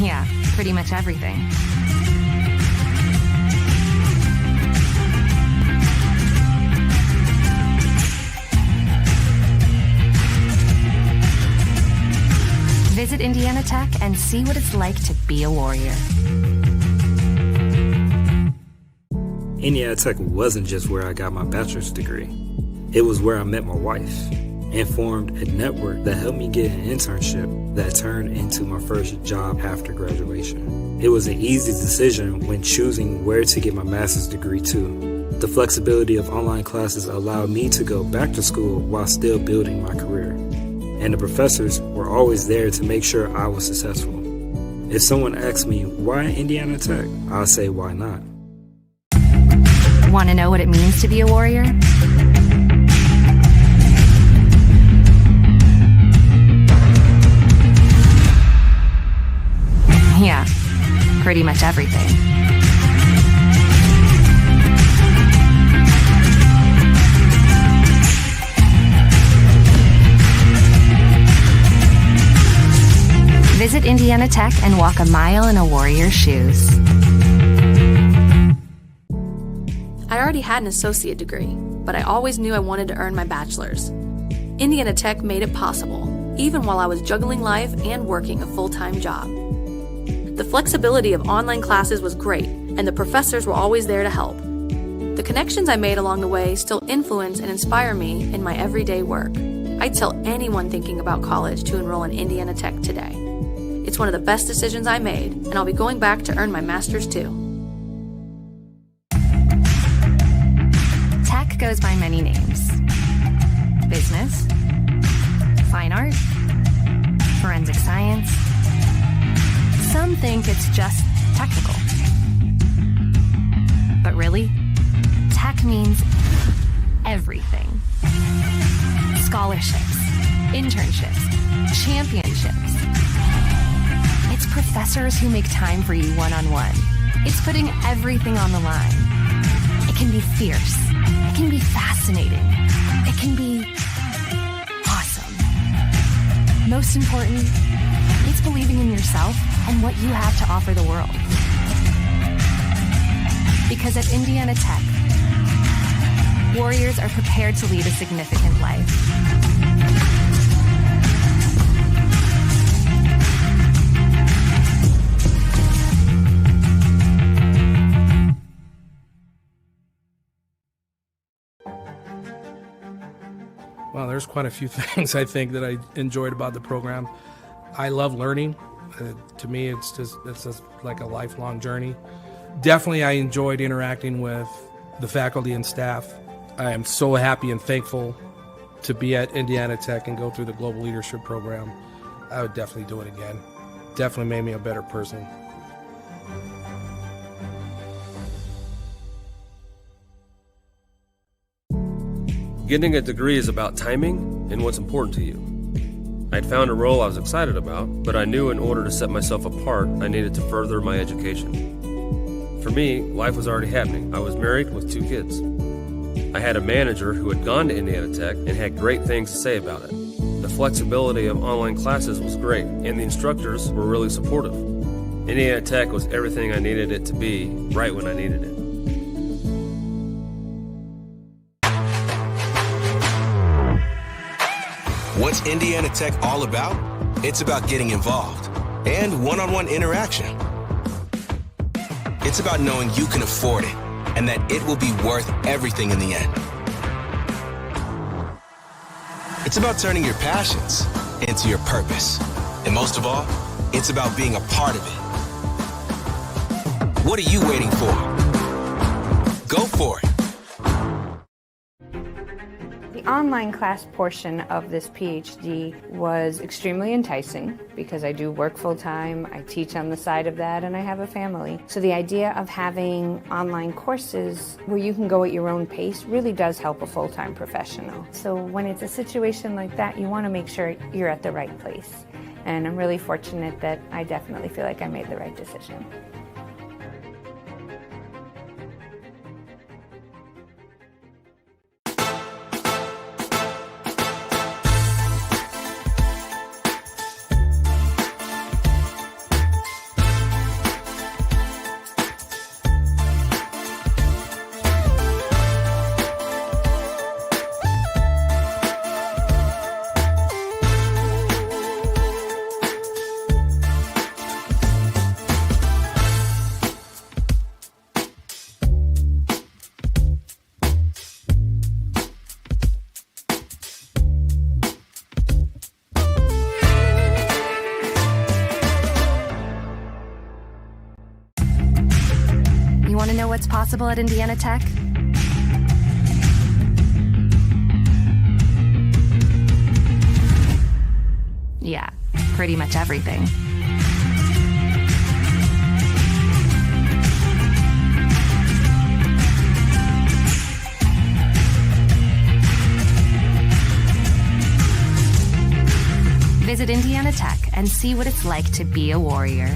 Yeah, pretty much everything. Visit Indiana Tech and see what it's like to be a warrior. Indiana Tech wasn't just where I got my bachelor's degree. It was where I met my wife and formed a network that helped me get an internship that turned into my first job after graduation. It was an easy decision when choosing where to get my master's degree too. The flexibility of online classes allowed me to go back to school while still building my career. And the professors were always there to make sure I was successful. If someone asks me, why Indiana Tech? I'll say, why not? Want to know what it means to be a warrior? Yeah, pretty much everything. Visit Indiana Tech and walk a mile in a warrior's shoes. I already had an associate degree, but I always knew I wanted to earn my bachelor's. Indiana Tech made it possible, even while I was juggling life and working a full-time job. The flexibility of online classes was great, and the professors were always there to help. The connections I made along the way still influence and inspire me in my everyday work. I'd tell anyone thinking about college to enroll in Indiana Tech today. It's one of the best decisions I made, and I'll be going back to earn my master's too. Tech goes by many names. Business, fine art, forensic science. Some think it's just technical. But really, tech means everything. Scholarships, internships, championships. It's professors who make time for you one-on-one. It's putting everything on the line. It can be fierce. It can be fascinating. It can be awesome. Most important, it's believing in yourself and what you have to offer the world. Because at Indiana Tech, warriors are prepared to lead a significant life. Well, there's quite a few things I think that I enjoyed about the program. I love learning. To me, it's just like a lifelong journey. Definitely, I enjoyed interacting with the faculty and staff. I am so happy and thankful to be at Indiana Tech and go through the Global Leadership Program. I would definitely do it again. Definitely made me a better person. Getting a degree is about timing and what's important to you. I'd found a role I was excited about, but I knew in order to set myself apart, I needed to further my education. For me, life was already happening. I was married with 2 kids. I had a manager who had gone to Indiana Tech and had great things to say about it. The flexibility of online classes was great, and the instructors were really supportive. Indiana Tech was everything I needed it to be, right when I needed it. What's Indiana Tech all about? It's about getting involved and one-on-one interaction. It's about knowing you can afford it and that it will be worth everything in the end. It's about turning your passions into your purpose. And most of all, it's about being a part of it. What are you waiting for? Go for it. The online class portion of this PhD was extremely enticing because I do work full-time, I teach on the side of that, and I have a family. So the idea of having online courses where you can go at your own pace really does help a full-time professional. So when it's a situation like that, you want to make sure you're at the right place. And I'm really fortunate that I definitely feel like I made the right decision. what's possible at Indiana Tech? Yeah, pretty much everything. Visit Indiana Tech and see what it's like to be a warrior.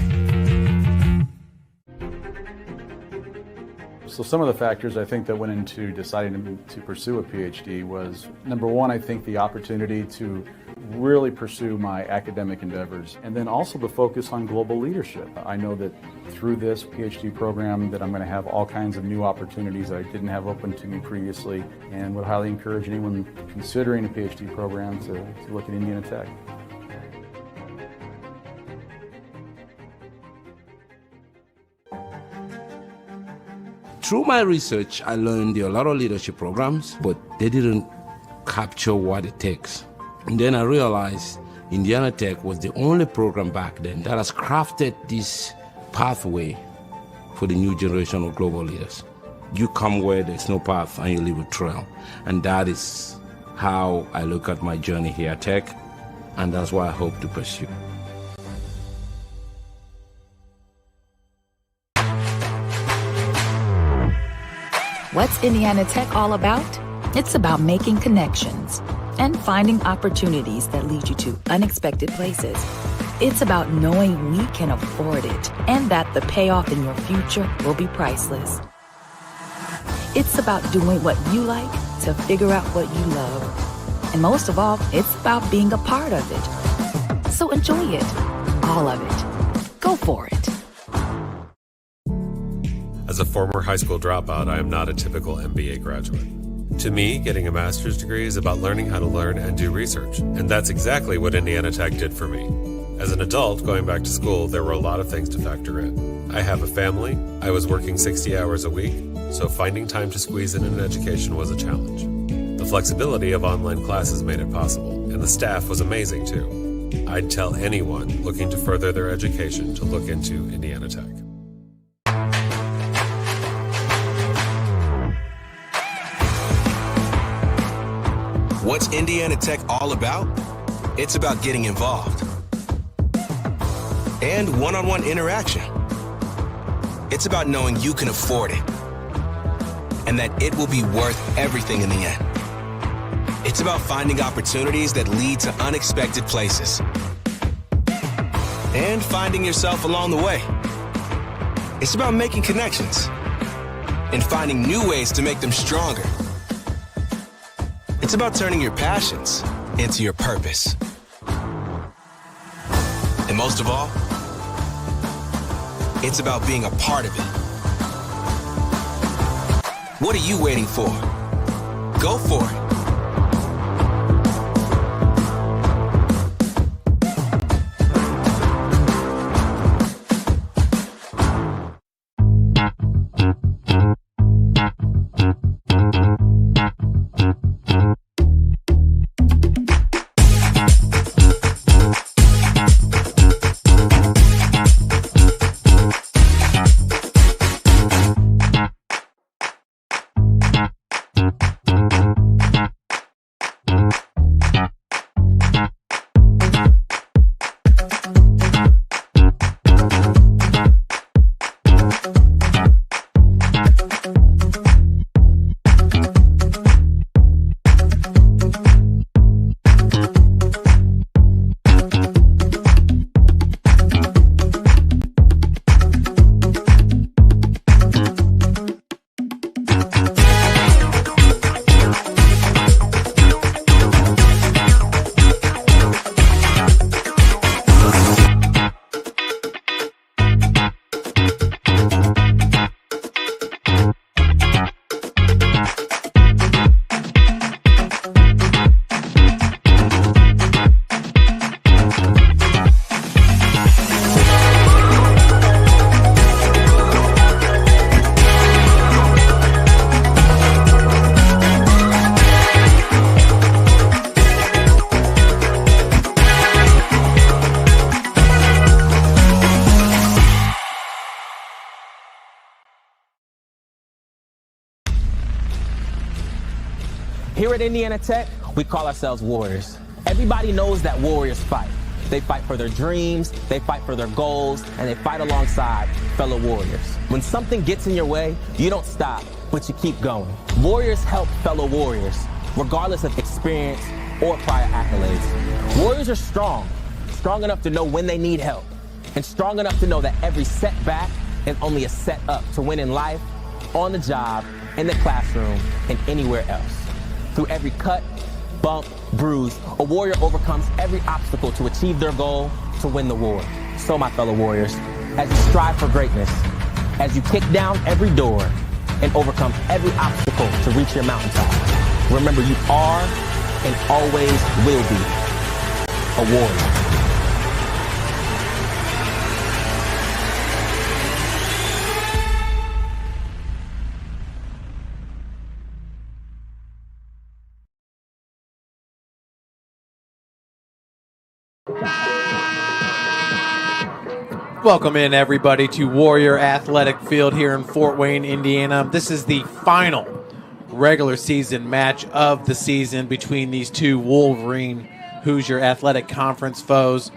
So some of the factors I think that went into deciding to pursue a PhD was, number one, I think the opportunity to really pursue my academic endeavors, and then also the focus on global leadership. I know that through this PhD program that I'm going to have all kinds of new opportunities that I didn't have open to me previously, and would highly encourage anyone considering a PhD program to look at Indiana Tech. Through my research, I learned there are a lot of leadership programs, but they didn't capture what it takes. And then I realized Indiana Tech was the only program back then that has crafted this pathway for the new generation of global leaders. You come where there's no path and you leave a trail. And that is how I look at my journey here at Tech, and that's what I hope to pursue. What's Indiana Tech all about? It's about making connections and finding opportunities that lead you to unexpected places. It's about knowing we can afford it and that the payoff in your future will be priceless. It's about doing what you like to figure out what you love. And most of all, it's about being a part of it. So enjoy it, all of it. Go for it. As a former high school dropout, I am not a typical MBA graduate. To me, getting a master's degree is about learning how to learn and do research, and that's exactly what Indiana Tech did for me. As an adult, going back to school, there were a lot of things to factor in. I have a family, I was working 60 hours a week, so finding time to squeeze in an education was a challenge. The flexibility of online classes made it possible, and the staff was amazing too. I'd tell anyone looking to further their education to look into Indiana Tech. What's Indiana Tech all about? It's about getting involved and one-on-one interaction. It's about knowing you can afford it and that it will be worth everything in the end. It's about finding opportunities that lead to unexpected places and finding yourself along the way. It's about making connections and finding new ways to make them stronger. It's about turning your passions into your purpose. And most of all, it's about being a part of it. What are you waiting for? Go for it. Here at Indiana Tech, we call ourselves Warriors. Everybody knows that Warriors fight. They fight for their dreams, they fight for their goals, and they fight alongside fellow Warriors. When something gets in your way, you don't stop, but you keep going. Warriors help fellow Warriors, regardless of experience or prior accolades. Warriors are strong enough to know when they need help, and strong enough to know that every setback is only a set up to win in life, on the job, in the classroom, and anywhere else. Through every cut, bump, bruise, a warrior overcomes every obstacle to achieve their goal, to win the war. So, my fellow Warriors, as you strive for greatness, as you kick down every door and overcome every obstacle to reach your mountaintop, remember you are and always will be a warrior. Welcome in, everybody, to Warrior Athletic Field here in Fort Wayne, Indiana. This is the final regular season match of the season between these two Wolverine Hoosier Athletic Conference foes.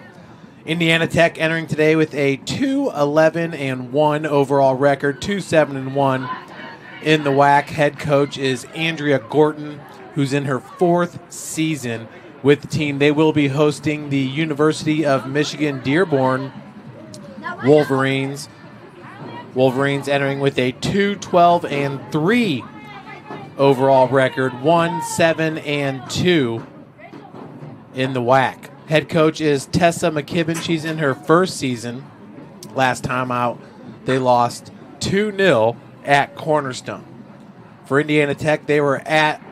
Indiana Tech entering today with a 2-11-1 overall record, 2-7-1 in the WAC. Head coach is Andrea Gorton, who's in her 4th season with the team. They will be hosting the University of Michigan Dearborn Wolverines. Wolverines entering with a 2-12-3 overall record, 1-7-2 in the WAC. Head coach is Tessa McKibben. She's in her 1st season. Last time out, they lost 2-0 at Cornerstone. For Indiana Tech, they were at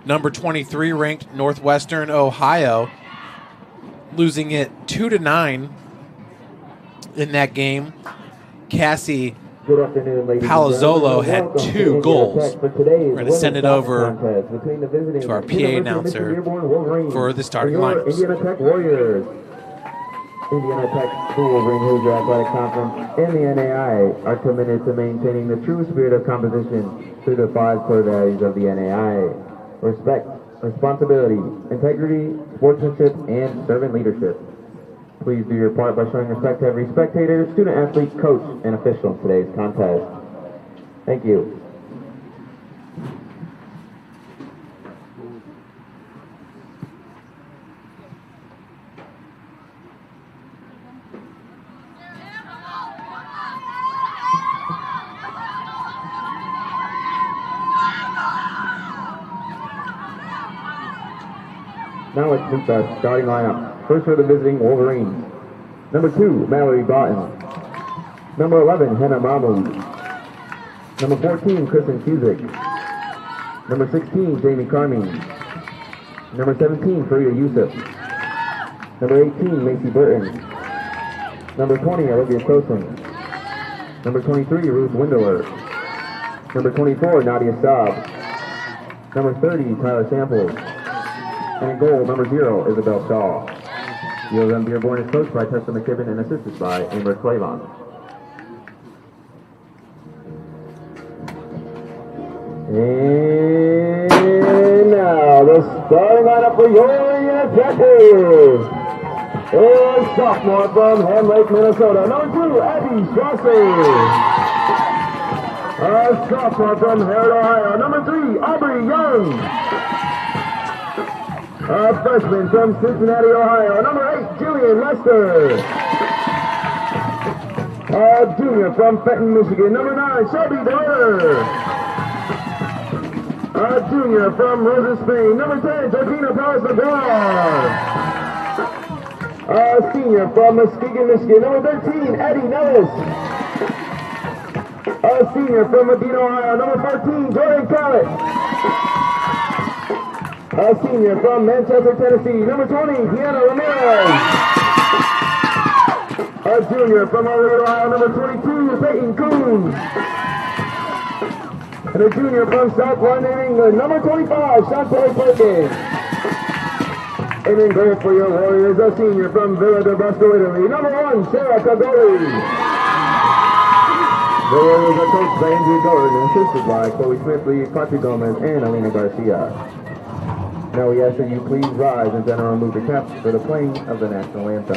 number 23 ranked Northwestern Ohio, losing it 2-9 in that game. Cassie Palazzolo had 2 goals. We're going to send it over to our PA announcer for the starting lineups. Indiana Tech Warriors. Indiana Tech, the Wolverine Hoosier Athletic Conference, and the NAI are committed to maintaining the true spirit of competition through the 5 core values of the NAI: respect, responsibility, integrity, sportsmanship, and servant leadership. Please do your part by showing respect to every spectator, student, athlete, coach, and official in today's contest. Thank you. Now let's meet the starting lineup. First for the visiting Wolverines. Number 2, Mallory Broughton. Number 11, Hannah Mahmood. Number 14, Kristen Cusick. Number 16, Jamie Carmine. Number 17, Farida Youssef. Number 18, Macy Burton. Number 20, Olivia Croson. Number 23, Ruth Windler. Number 24, Nadia Staub. Number 30, Tyler Samples. And in goal, number 0, Isabel Shaw. UM-Dearborn is coached by Tessa McKibben and assisted by Amber Clavon. And now the starting lineup for your Indiana Tech Warriors is sophomore from Ham Lake, Minnesota, number 2, Abby Strasser. A sophomore from Harrod, Ohio, number 3, Aubrey Young. A freshman from Cincinnati, Ohio, number 8, Julian Lester. A junior from Fenton, Michigan, number 9, Shelby DeRitter. A junior from Rosa, Spain, number 10, Georgina Powers-McGraw. A senior from Muskegon, Michigan, number 13, Eddie Nellis. A senior from Medina, Ohio, number 14, Jordan Collett. A senior from Manchester, Tennessee, number 20, Deanna Ramirez. A junior from Olivet, Ohio, number 22, Peyton Coons. And a junior from South London, England, number 25, Chantel Perkins. And in goal for your Warriors, a senior from Villa de Bosco, Italy, number 1, Sarah Cagoli. The Warriors are coached by Andrew Gordon and assisted by Chloe Smith, Lee, Patrick Gomez, and Alina Garcia. Now we ask that you please rise and then remove the caps for the playing of the national anthem.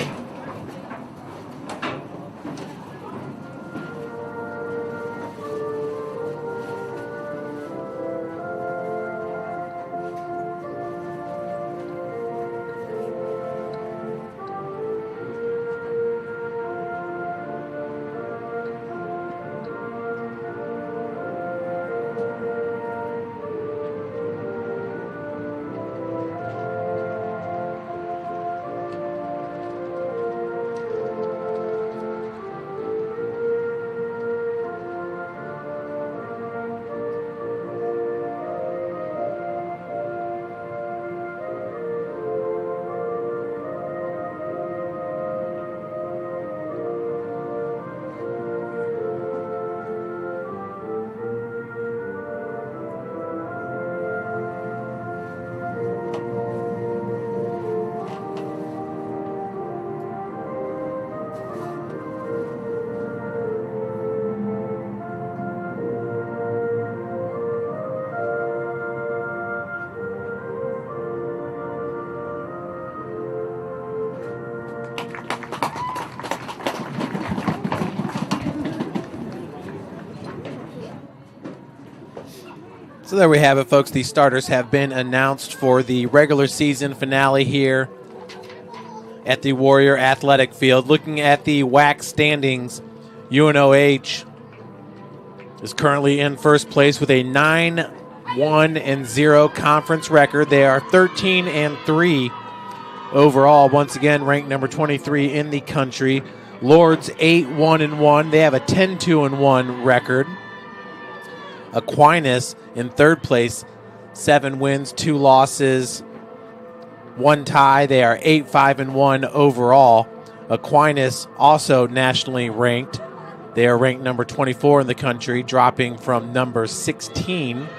So there we have it, folks. The starters have been announced for the regular season finale here at the Warrior Athletic Field. Looking at the WAC standings, UNOH is currently in first place with a 9-1-0 conference record. They are 13-3 overall. Once again, ranked number 23 in the country. Lourdes 8-1-1. They have a 10-2-1 record. Aquinas in third place, 7 wins, 2 losses, 1 tie. They are 8-5-1 overall. Aquinas also nationally ranked. They are ranked number 24 in the country, dropping from number 16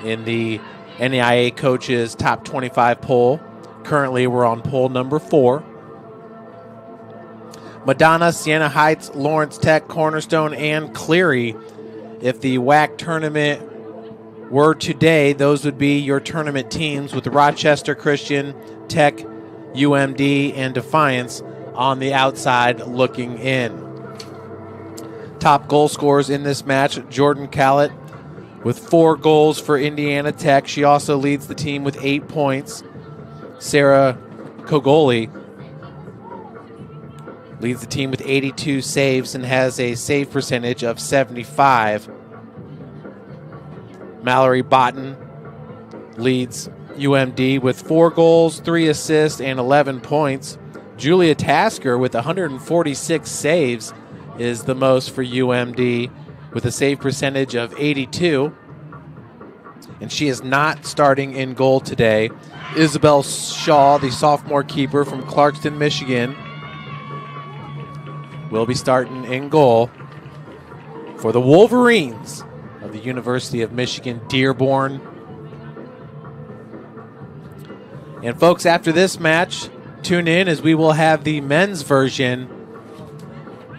in the NAIA coaches top 25 poll. Currently, we're on poll number 4. Madonna, Siena Heights, Lawrence Tech, Cornerstone, and Cleary. If the WAC tournament were today, those would be your tournament teams, with Rochester Christian, Tech, UMD, and Defiance on the outside looking in. Top goal scorers in this match, Jordan Callett with 4 goals for Indiana Tech. She also leads the team with 8 points. Sarah Kogoli leads the team with 82 saves and has a save percentage of 75. Mallory Botten leads UMD with 4 goals, 3 assists, and 11 points. Julia Tasker with 146 saves is the most for UMD with a save percentage of 82. And she is not starting in goal today. Isabel Shaw, the sophomore keeper from Clarkston, Michigan, will be starting in goal for the Wolverines of the University of Michigan Dearborn. And folks, after this match, tune in as we will have the men's version.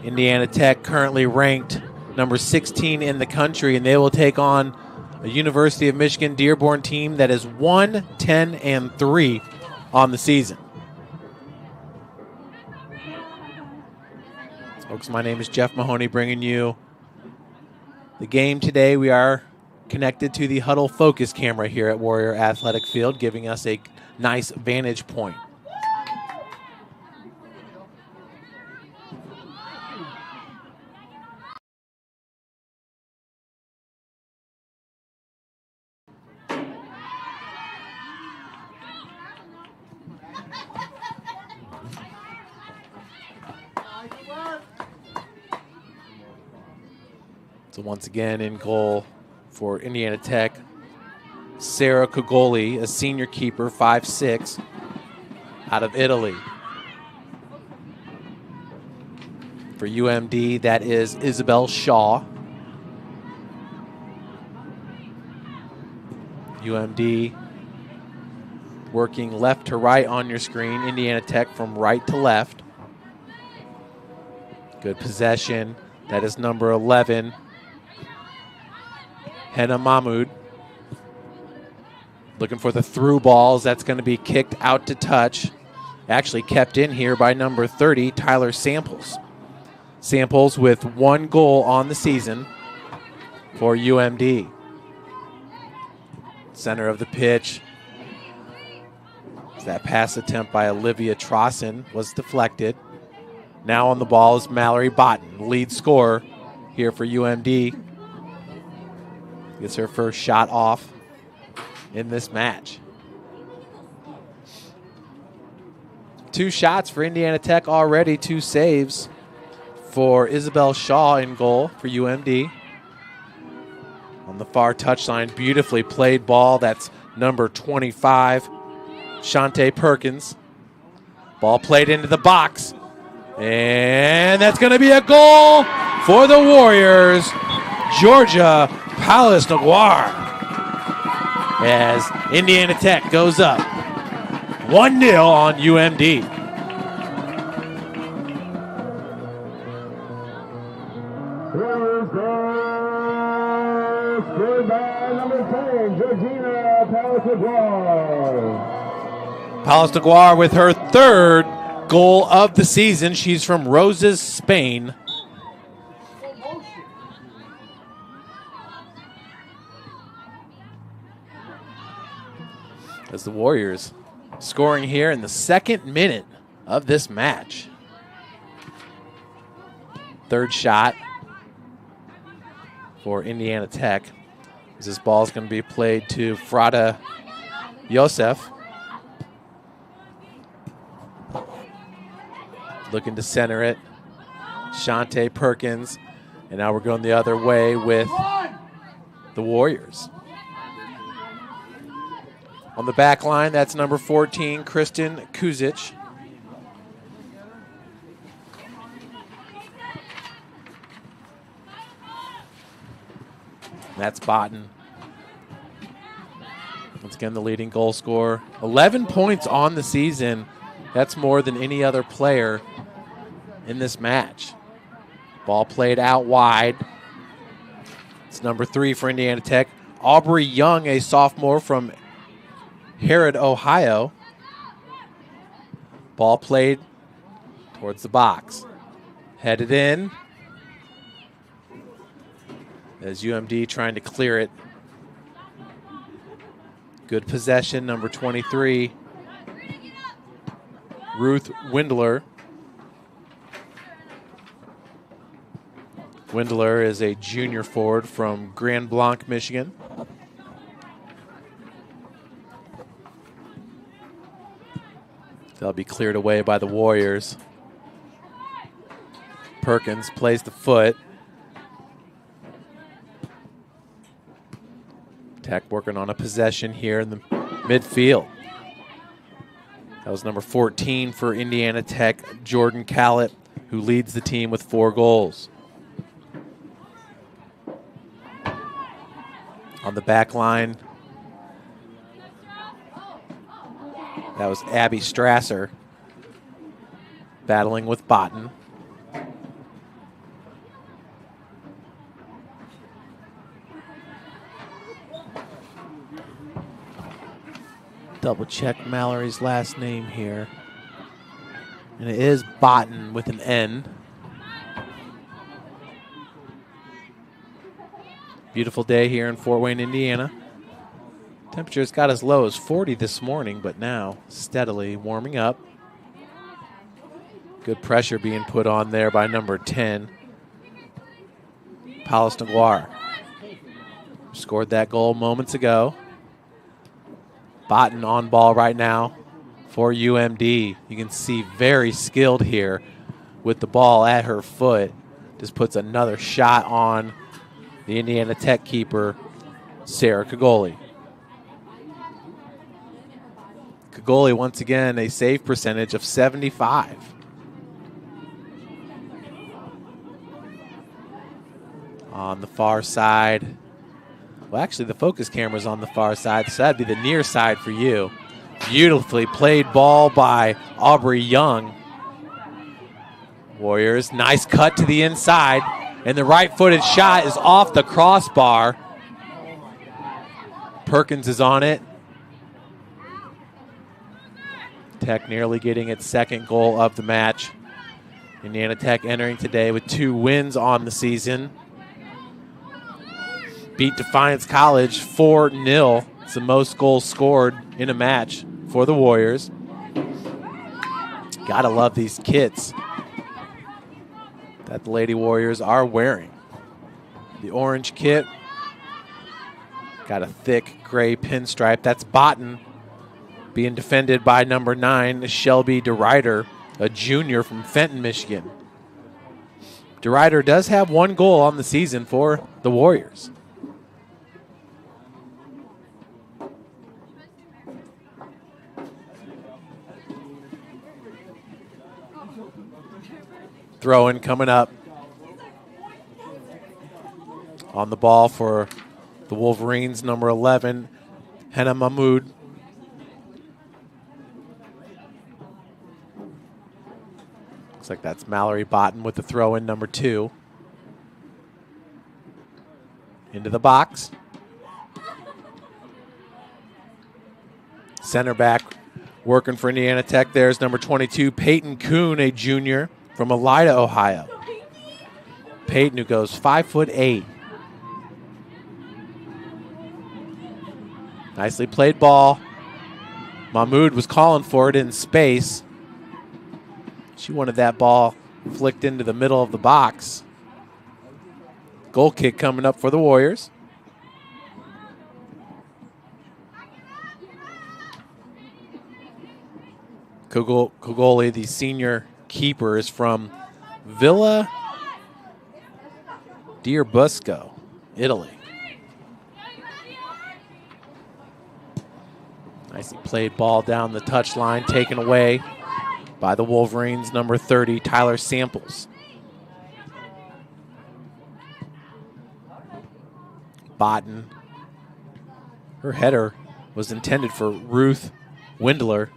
Indiana Tech currently ranked number 16 in the country, and they will take on a University of Michigan Dearborn team that is 1-10-3 on the season. Folks, my name is Jeff Mahoney, bringing you the game today. We are connected to the Huddle Focus camera here at Warrior Athletic Field, giving us a nice vantage point. So once again in goal for Indiana Tech, Sarah Kogoli, a senior keeper, 5'6", out of Italy. For UMD, that is Isabel Shaw. UMD working left to right on your screen. Indiana Tech from right to left. Good possession. That is number 11, Henna Mahmoud. Looking for the through balls. That's going to be kicked out to touch. Actually kept in here by number 30, Tyler Samples. Samples with 1 goal on the season for UMD. Center of the pitch. That pass attempt by Olivia Trosson was deflected. Now on the ball is Mallory Botten, lead scorer here for UMD. Gets her first shot off in this match. 2 shots for Indiana Tech already, 2 saves for Isabel Shaw in goal for UMD. On the far touchline, beautifully played ball. That's number 25, Shantae Perkins. Ball played into the box. And that's going to be a goal for the Warriors. Georgia Palace Naguar. As Indiana Tech goes up 1-0 on UMD. Scored by number 10, Georgina Palace Naguar. Palace Naguar with her 3rd goal of the season. She's from Roses, Spain. As the Warriors scoring here in the 2nd minute of this match. 3rd shot for Indiana Tech. This ball is going to be played to Frada Yosef. Looking to center it. Shantae Perkins. And now we're going the other way with the Warriors. On the back line, that's number 14, Kristen Kuzic. That's Botten. Once again, the leading goal scorer. 11 points on the season. That's more than any other player in this match. Ball played out wide. It's number 3 for Indiana Tech. Aubrey Young, a sophomore from Herod, Ohio. Ball played towards the box. Headed in. As UMD trying to clear it. Good possession, number 23. Ruth Windler. Windler is a junior forward from Grand Blanc, Michigan. They'll be cleared away by the Warriors. Perkins plays the foot. Tech working on a possession here in the midfield. That was number 14 for Indiana Tech, Jordan Callett, who leads the team with 4 goals. On the back line, that was Abby Strasser battling with Botten. Double check Mallory's last name here. And it is Botten with an N. Beautiful day here in Fort Wayne, Indiana. Temperatures got as low as 40 this morning, but now steadily warming up. Good pressure being put on there by number 10, Palace Naguar. Scored that goal moments ago. Botten on ball right now for UMD. You can see very skilled here with the ball at her foot. Just puts another shot on the Indiana Tech keeper, Sarah Kagoli. Kagoli, once again, a save percentage of 75. On the far side. Well, actually, the focus camera's on the far side, so that'd be the near side for you. Beautifully played ball by Aubrey Young. Warriors, nice cut to the inside, and the right-footed shot is off the crossbar. Perkins is on it. Tech nearly getting its second goal of the match. Indiana Tech entering today with 2 wins on the season. Beat Defiance College 4-0. It's the most goals scored in a match for the Warriors. Gotta love these kits that the Lady Warriors are wearing. The orange kit, got a thick gray pinstripe. That's Botten being defended by number 9, Shelby DeRuyter, a junior from Fenton, Michigan. DeRuyter does have 1 goal on the season for the Warriors. Throw-in coming up. On the ball for the Wolverines, number 11, Henna Mahmoud. Looks like that's Mallory Botten with the throw-in, number 2. Into the box. Center back working for Indiana Tech. There's number 22, Peyton Kuhn, a junior from Elida, Ohio. Peyton, who goes 5'8". Nicely played ball. Mahmoud was calling for it in space. She wanted that ball flicked into the middle of the box. Goal kick coming up for the Warriors. Kogoli, the senior keeper, is from Villa Dirbusco, Italy. Nicely played ball down the touchline, taken away by the Wolverines, number 30, Tyler Samples. Botten. Her header was intended for Ruth Windler.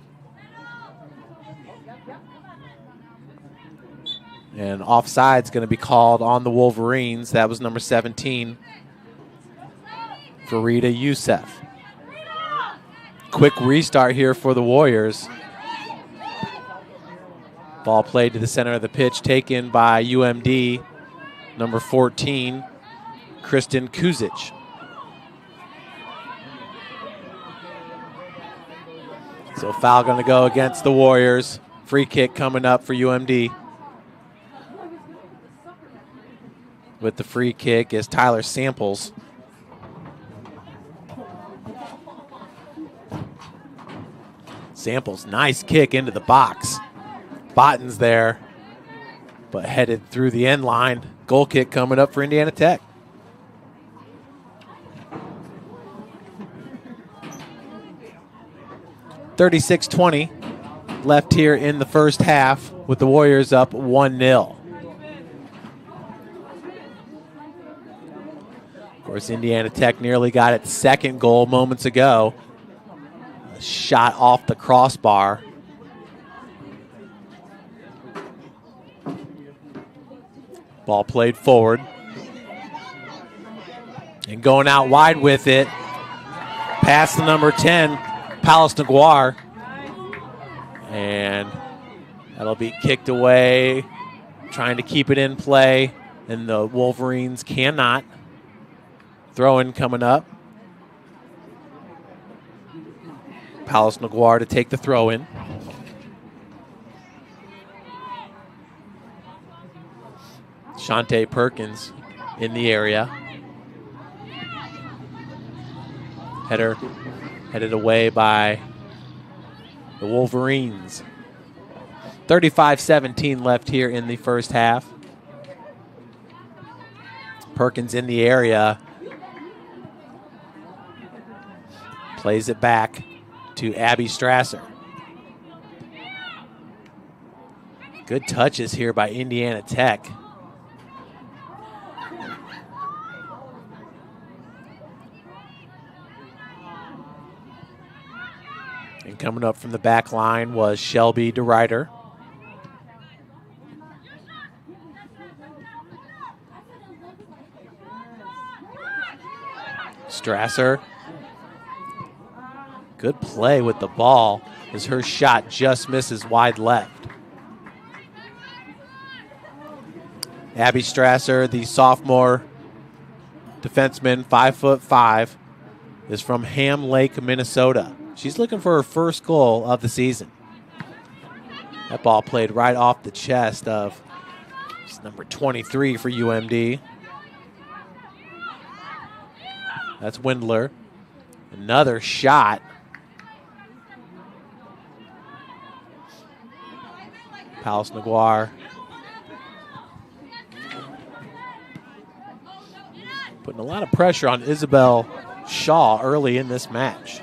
And offside's going to be called on the Wolverines. That was number 17, Farida Youssef. Quick restart here for the Warriors. Ball played to the center of the pitch, taken by UMD, number 14, Kristen Kuzic. So foul going to go against the Warriors. Free kick coming up for UMD. With the free kick is Tyler Samples. Samples, nice kick into the box. Botten's there, but headed through the end line. Goal kick coming up for Indiana Tech. .36-20 left here in the first half with the Warriors up 1-0. Of course, Indiana Tech nearly got its second goal moments ago. A shot off the crossbar. Ball played forward. And going out wide with it. Past the number 10, Palace Naguar. And that'll be kicked away. Trying to keep it in play. And the Wolverines cannot. Throw-in coming up. Palace Naguar to take the throw-in. Shante Perkins in the area. Header headed away by the Wolverines. 35-17 left here in the first half. Perkins in the area. Plays it back to Abby Strasser. Good touches here by Indiana Tech. And coming up from the back line was Shelby DeRuyter. Strasser. Good play with the ball. as her shot just misses wide left. Abby Strasser, the sophomore defenseman, 5'5", is from Ham Lake, Minnesota. She's looking for her first goal of the season. That ball played right off the chest of number 23 for UMD. That's Windler. Another shot. Palace Naguar putting a lot of pressure on Isabel Shaw early in this match.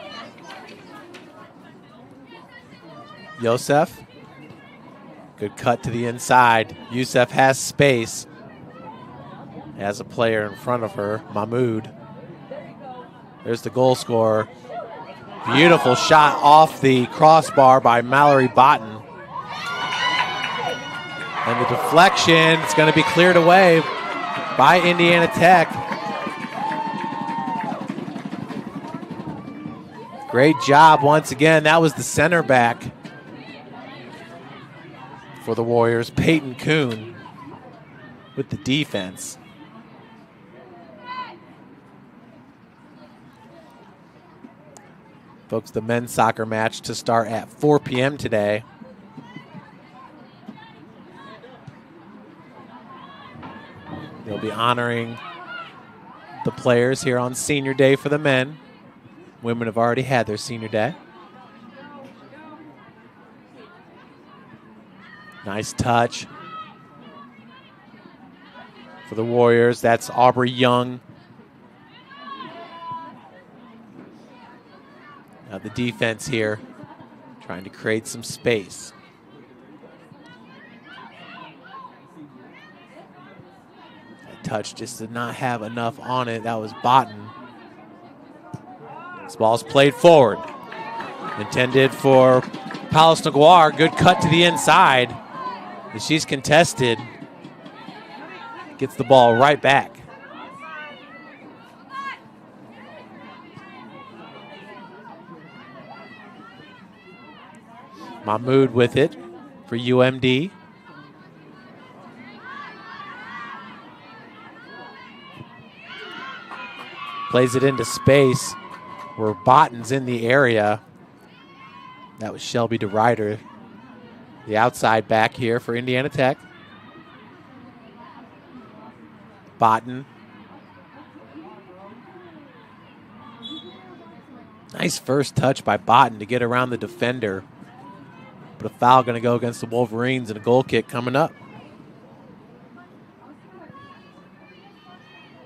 Yosef. Good cut to the inside. Yusef has space. Has a player in front of her, Mahmoud. There's the goal scorer. Beautiful shot off the crossbar by Mallory Botten. And the deflection, it's going to be cleared away by Indiana Tech. Great job once again. That was the center back for the Warriors, Peyton Kuhn, with the defense. Folks, the men's soccer match to start at 4 p.m. today. They'll be honoring the players here on Senior Day for the men. Women have already had their Senior Day. Nice touch for the Warriors. That's Aubrey Young. Now the defense here, trying to create some space. That touch just did not have enough on it. That was Botten. This ball's played forward. Intended for Palace Naguar. Good cut to the inside. As she's contested. Gets the ball right back. Mahmoud with it for UMD. Plays it into space where Botten's in the area. That was Shelby DeRuyter, the outside back here for Indiana Tech. Botten. Nice first touch by Botten to get around the defender. But a foul going to go against the Wolverines and a goal kick coming up.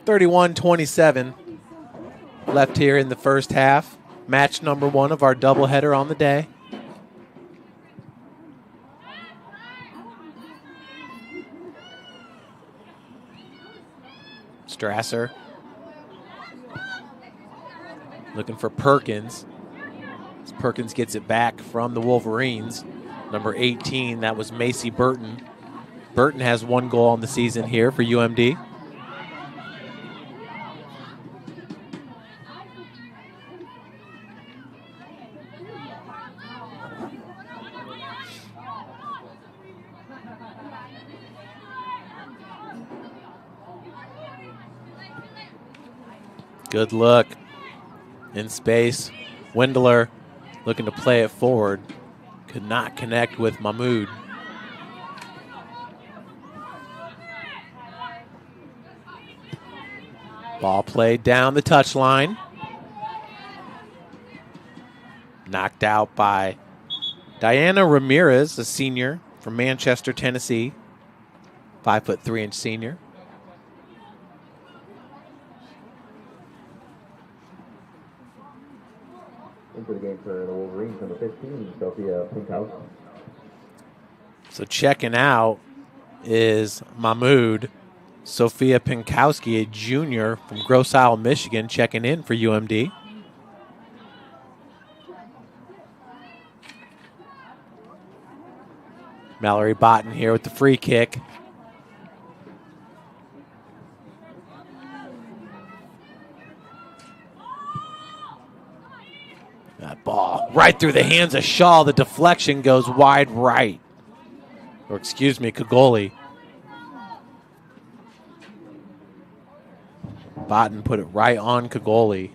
31-27 left here in the first half. Match number 1 of our doubleheader on the day. Strasser looking for Perkins. As Perkins gets it back from the Wolverines. Number 18, that was Macy Burton. Burton has 1 goal on the season here for UMD. Good look in space. Windler looking to play it forward. Could not connect with Mahmoud. Ball played down the touchline. Knocked out by Diana Ramirez, a senior from Manchester, Tennessee. 5'3" senior. Into the game for the Wolverines, number 15, Sophia Pinkowski. So checking out is Mahmoud. Sophia Pinkowski, a junior from Grosse Isle, Michigan, checking in for UMD. Mallory Botten here with the free kick. That ball right through the hands of Shaw. The deflection goes wide right. Or excuse me, Kagoli. Botten put it right on Kagoli.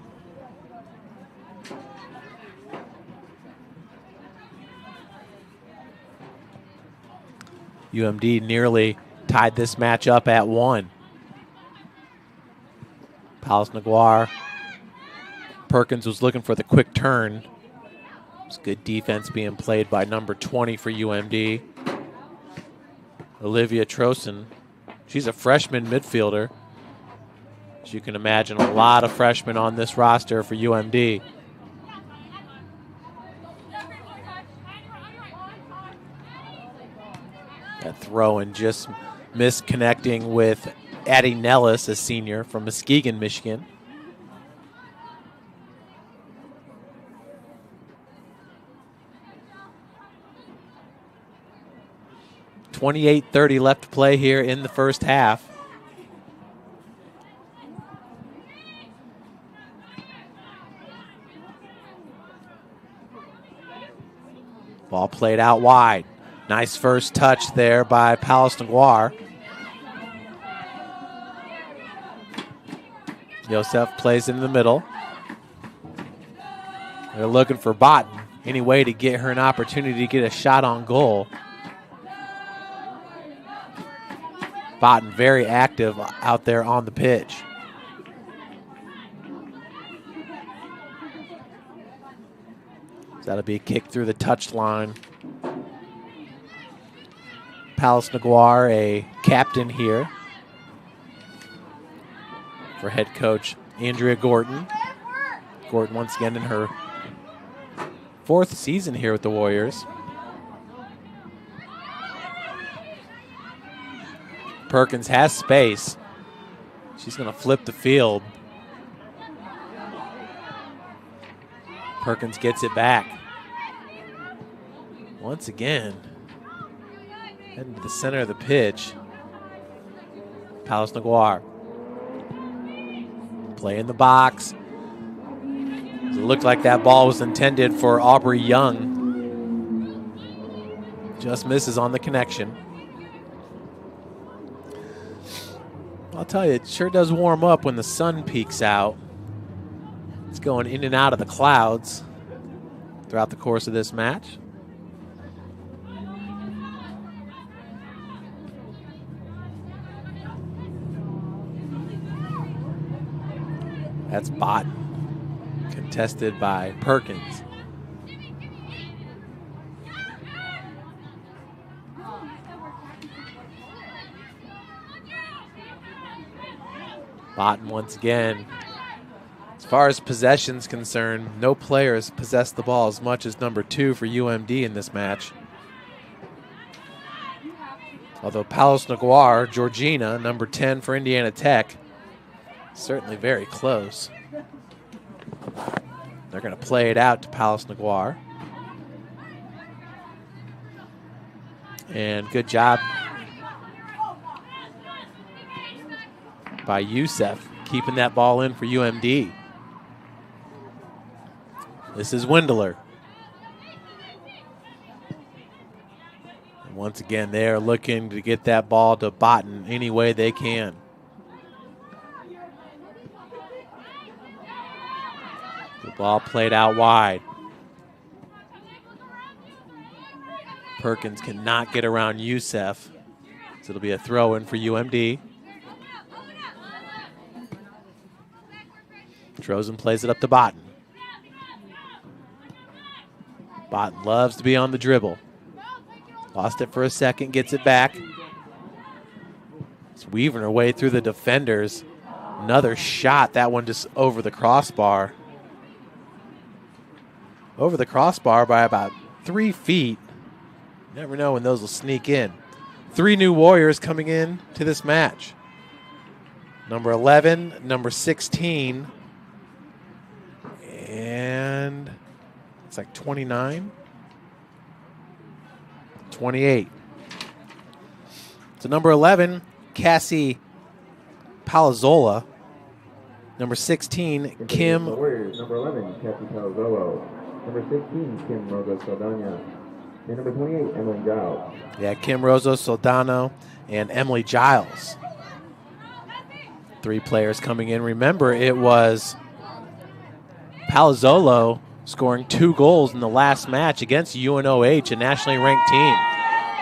UMD nearly tied this match up at 1. Palace Naguar. Perkins was looking for the quick turn. It's good defense being played by number 20 for UMD. Olivia Trosen. She's a freshman midfielder. As you can imagine, a lot of freshmen on this roster for UMD. That throw and just misconnecting with Addie Nellis, a senior from Muskegon, Michigan. .28:30 left to play here in the first half. Ball played out wide. Nice first touch there by Palace Naguar. Yosef plays in the middle. They're looking for Botten. Any way to get her an opportunity to get a shot on goal. Botten very active out there on the pitch. That'll be a kick through the touchline. Palace Naguar, a captain here for head coach Andrea Gorton. Gorton once again in her 4th season here with the Warriors. Perkins has space. She's going to flip the field. Perkins gets it back. Once again, heading to the center of the pitch. Palace Naguar. Play in the box. It looked like that ball was intended for Aubrey Young. Just misses on the connection. I'll tell you, it sure does warm up when the sun peeks out. It's going in and out of the clouds throughout the course of this match. That's Botten, contested by Perkins. Botten once again. As far as possession's concerned, no players possessed the ball as much as number 2 for UMD in this match. Although Palace Naguar, Georgina, number 10 for Indiana Tech, certainly very close. They're going to play it out to Palace Naguar. And good job by Youssef keeping that ball in for UMD. This is Windler. And once again, they are looking to get that ball to Botten any way they can. The ball played out wide. Perkins cannot get around Youssef, so it'll be a throw in for UMD. Trosen plays it up to Botten. Botten loves to be on the dribble. Lost it for a second, gets it back. It's weaving her way through the defenders. Another shot, that one just over the crossbar. Over the crossbar by about 3 feet. Never know when those will sneak in. 3 new Warriors coming in to this match. Number 11, number 16, and it's like 29, 28. So number 11, Cassie Palazzola. Number 16, Kim. Warriors, number 11, Cassie Palazzola. Number 16, Kim Rosa Saldana. And number 28, Emily Giles. Yeah, Kim Rosa Soldano and Emily Giles. 3 players coming in. Remember, it was Palazzolo scoring 2 goals in the last match against UNOH, a nationally ranked team.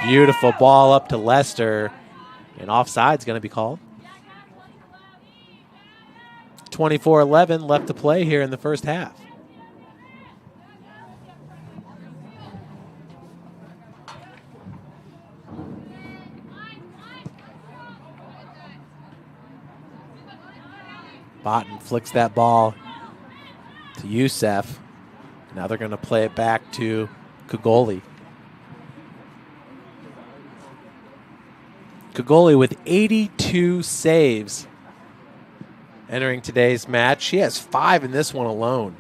Beautiful ball up to Lester, and offside's going to be called. 24-11 left to play here in the first half. Botten flicks that ball to Youssef. Now they're going to play it back to Kagoli. Kagoli with 82 saves entering today's match. She has 5 in this one alone.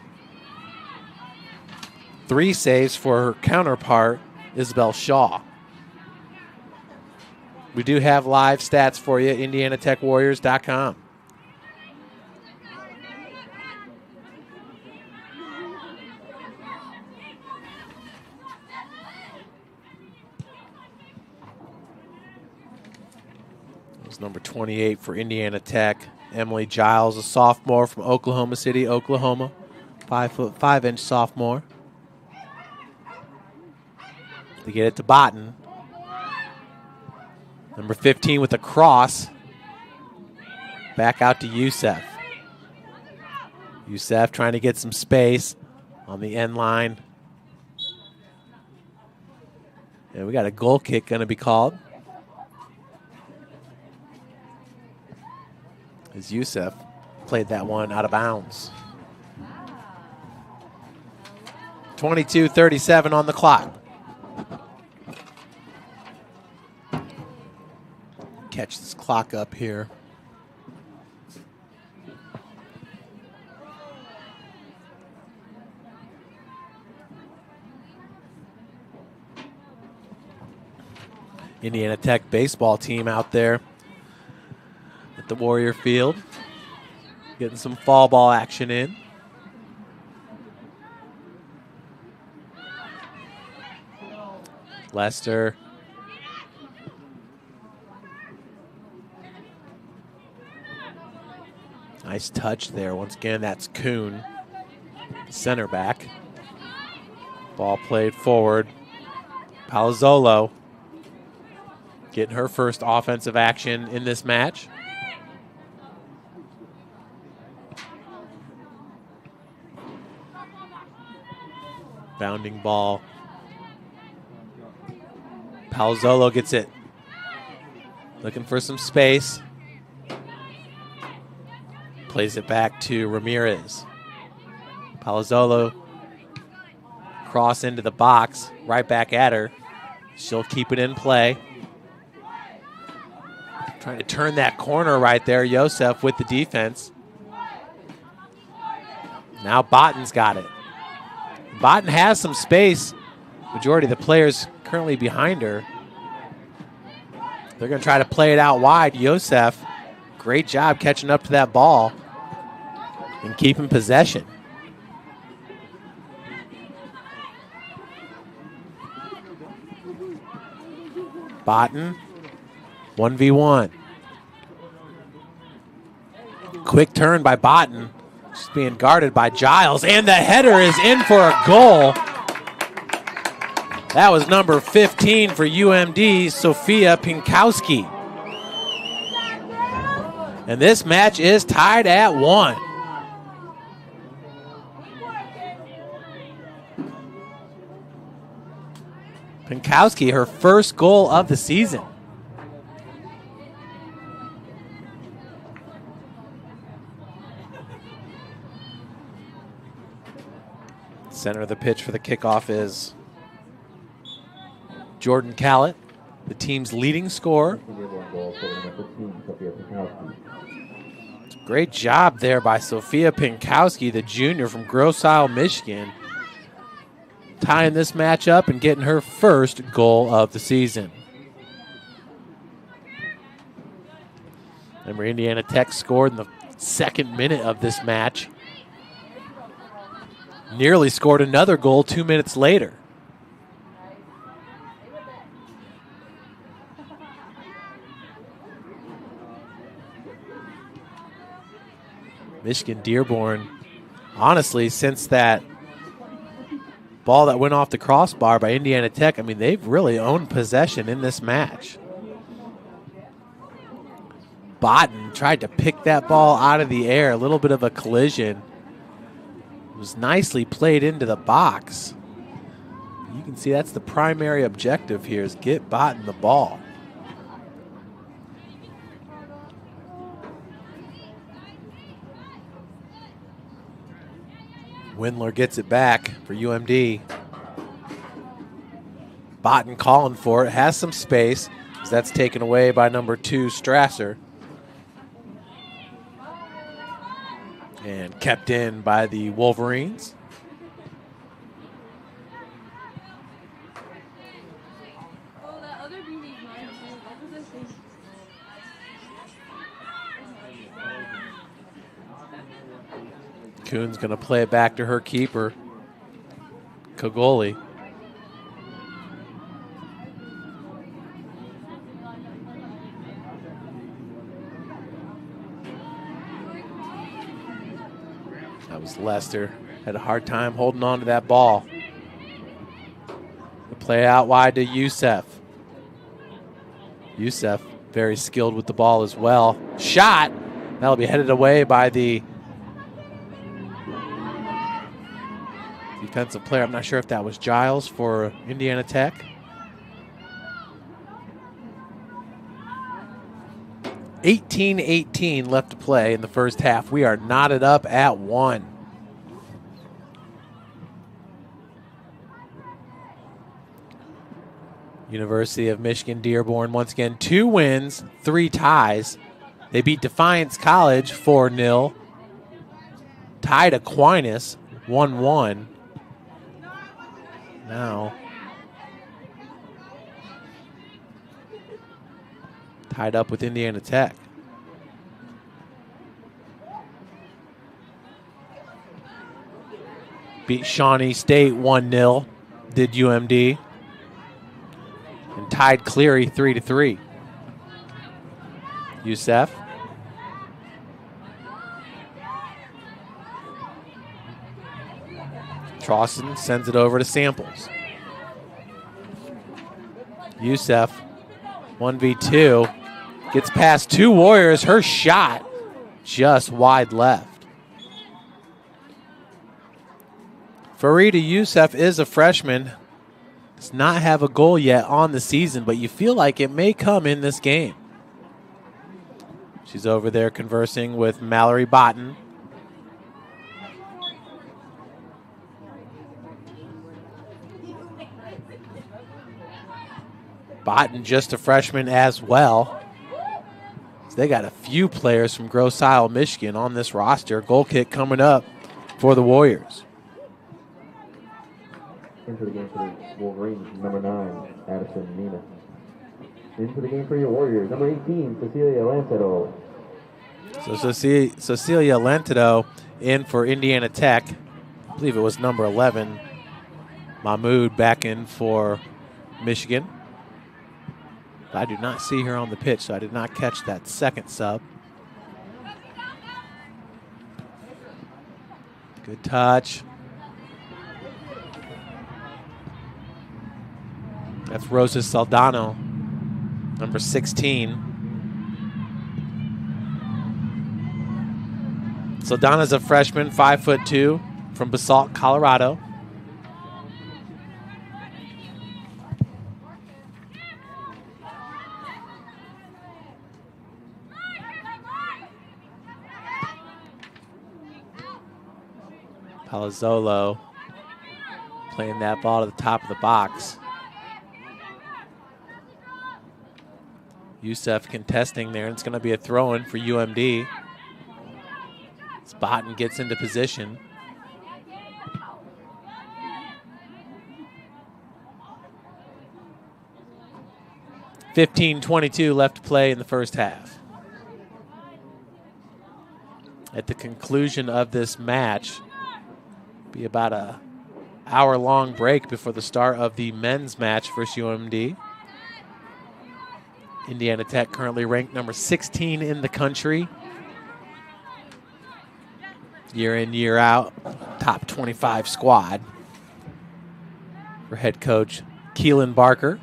3 saves for her counterpart, Isabel Shaw. We do have live stats for you, IndianaTechWarriors.com. Number 28 for Indiana Tech, Emily Giles, a sophomore from Oklahoma City, Oklahoma. 5'5" sophomore. They get it to Botten. Number 15 with a cross. Back out to Youssef. Youssef trying to get some space on the end line. And we got a goal kick going to be called. As Youssef played that one out of bounds. 22:37 on the clock. Catch this clock up here. Indiana Tech baseball team out there at the Warrior Field, getting some fall ball action in. Lester. Nice touch there. Once again, that's Kuhn, center back. Ball played forward. Palazzolo getting her first offensive action in this match. Bounding ball. Palazzolo gets it. Looking for some space. Plays it back to Ramirez. Palazzolo cross into the box. Right back at her. She'll keep it in play. Trying to turn that corner right there. Youssef with the defense. Now Botten's got it. Botten has some space. Majority of the players currently behind her. They're going to try to play it out wide. Youssef, great job catching up to that ball and keeping possession. Botten, 1v1. Quick turn by Botten. She's being guarded by Giles, and the header is in for a goal. That was number 15 for UMD, Sophia Pinkowski. And this match is tied at 1. Pinkowski, her first goal of the season. Center of the pitch for the kickoff is Jordan Callett, the team's leading scorer. Great job there by Sophia Pinkowski, the junior from Grosse Isle, Michigan, tying this match up and getting her first goal of the season. Remember, Indiana Tech scored in the second minute of this match. nearly scored another goal 2 minutes later. Michigan-Dearborn, honestly, since that ball that went off the crossbar by Indiana Tech, I mean, they've really owned possession in this match. Botten tried to pick that ball out of the air, a little bit of a collision. It was nicely played into the box. You can see that's the primary objective here, is get Botten the ball. Windler gets it back for UMD. Botten calling for it, has some space, as that's taken away by number 2, Strasser. And kept in by the Wolverines. Kuhn's going to play it back to her keeper, Kogoli. That was Lester. Had a hard time holding on to that ball. The play out wide to Youssef. Youssef very skilled with the ball as well. Shot. That'll be headed away by the defensive player. I'm not sure if that was Giles for Indiana Tech. $18-18 left to play in the first half. We are knotted up at 1. University of Michigan-Dearborn, once again, 2 wins, 3 ties. They beat Defiance College 4-0. Tied Aquinas 1-1. Now tied up with Indiana Tech. Beat Shawnee State 1-0, did UMD. And tied Cleary 3-3. Youssef. Trosson sends it over to Samples. Youssef, 1v2, gets past 2 Warriors. Her shot just wide left. Farida Youssef is a freshman. Does not have a goal yet on the season, but you feel like it may come in this game. She's over there conversing with Mallory Botten. Botten just a freshman as well. So they got a few players from Grosse Isle, Michigan on this roster. Goal kick coming up for the Warriors. Into the game for the Wolverines, number 9, Addison Nina. Into the game for your Warriors, number 18, Cecilia Lancedo. So Cecilia Lancedo in for Indiana Tech. I believe it was number 11, Mahmoud, back in for Michigan. I do not see her on the pitch, so I did not catch that second sub. Good touch. That's Rosa Saldano, number 16. Saldana's a freshman, 5'2", from Basalt, Colorado. Palazzolo playing that ball to the top of the box. Youssef contesting there, and it's going to be a throw-in for UMD. Botten gets into position. $15-22 left to play in the first half. At the conclusion of this match, Be about a hour-long break before the start of the men's match for UMD. Indiana Tech currently ranked number 16 in the country. Year in, year out, top 25 squad for head coach Keelan Barker.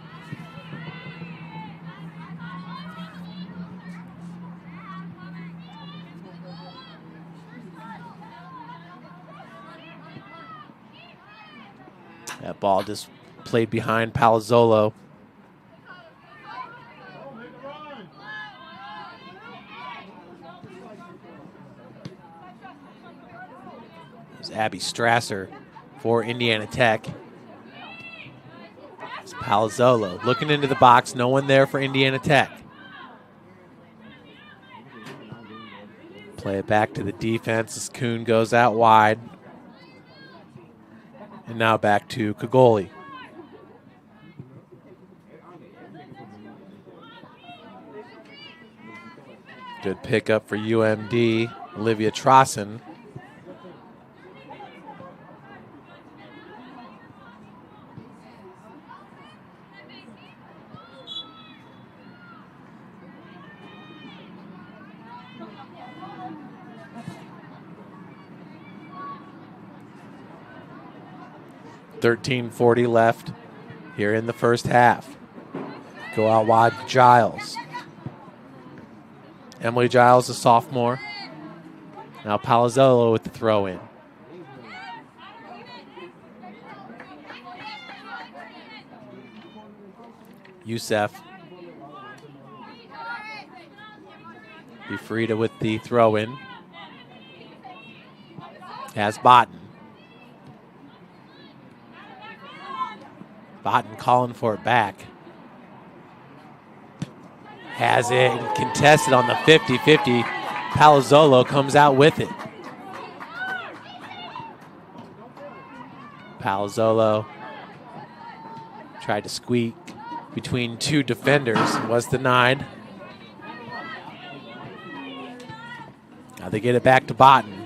That ball just played behind Palazzolo. There's Abby Strasser for Indiana Tech. It's Palazzolo looking into the box. No one there for Indiana Tech. Play it back to the defense as Kuhn goes out wide. And now back to Kagoli. Good pickup for UMD, Olivia Trosson. .13:40 left here in the first half. Go out wide to Giles. Emily Giles, a sophomore. Now Palazzolo with the throw in. Youssef. Befrida with the throw in. Has Botten. Botten calling for it back. Has it contested on the 50-50. Palazzolo comes out with it. Palazzolo tried to squeak between two defenders and was denied. Now they get it back to Botten.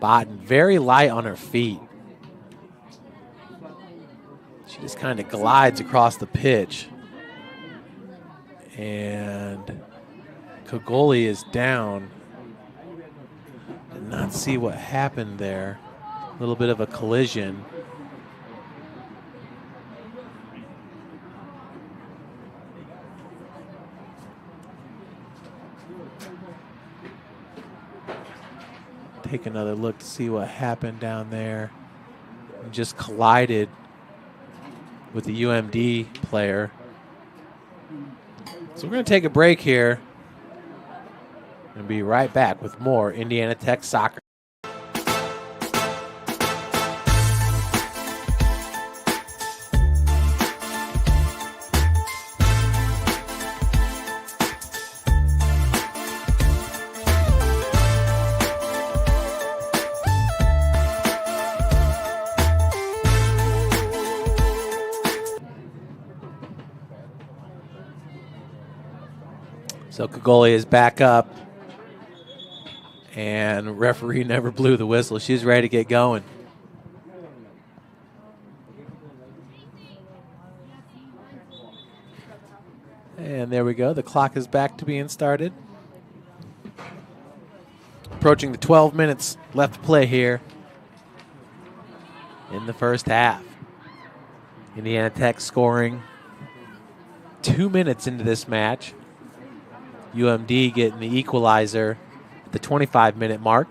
Botten very light on her feet. She just kind of glides across the pitch. And Kagoli is down. Did not see what happened there. A little bit of a collision. Take another look to see what happened down there. Just collided with the UMD player. So we're going to take a break here and be right back with more Indiana Tech soccer. So Kagoli is back up, and referee never blew the whistle. She's ready to get going. And there we go. The clock is back to being started. Approaching the 12 minutes left to play here in the first half. Indiana Tech scoring 2 minutes into this match. UMD getting the equalizer at the 25-minute mark.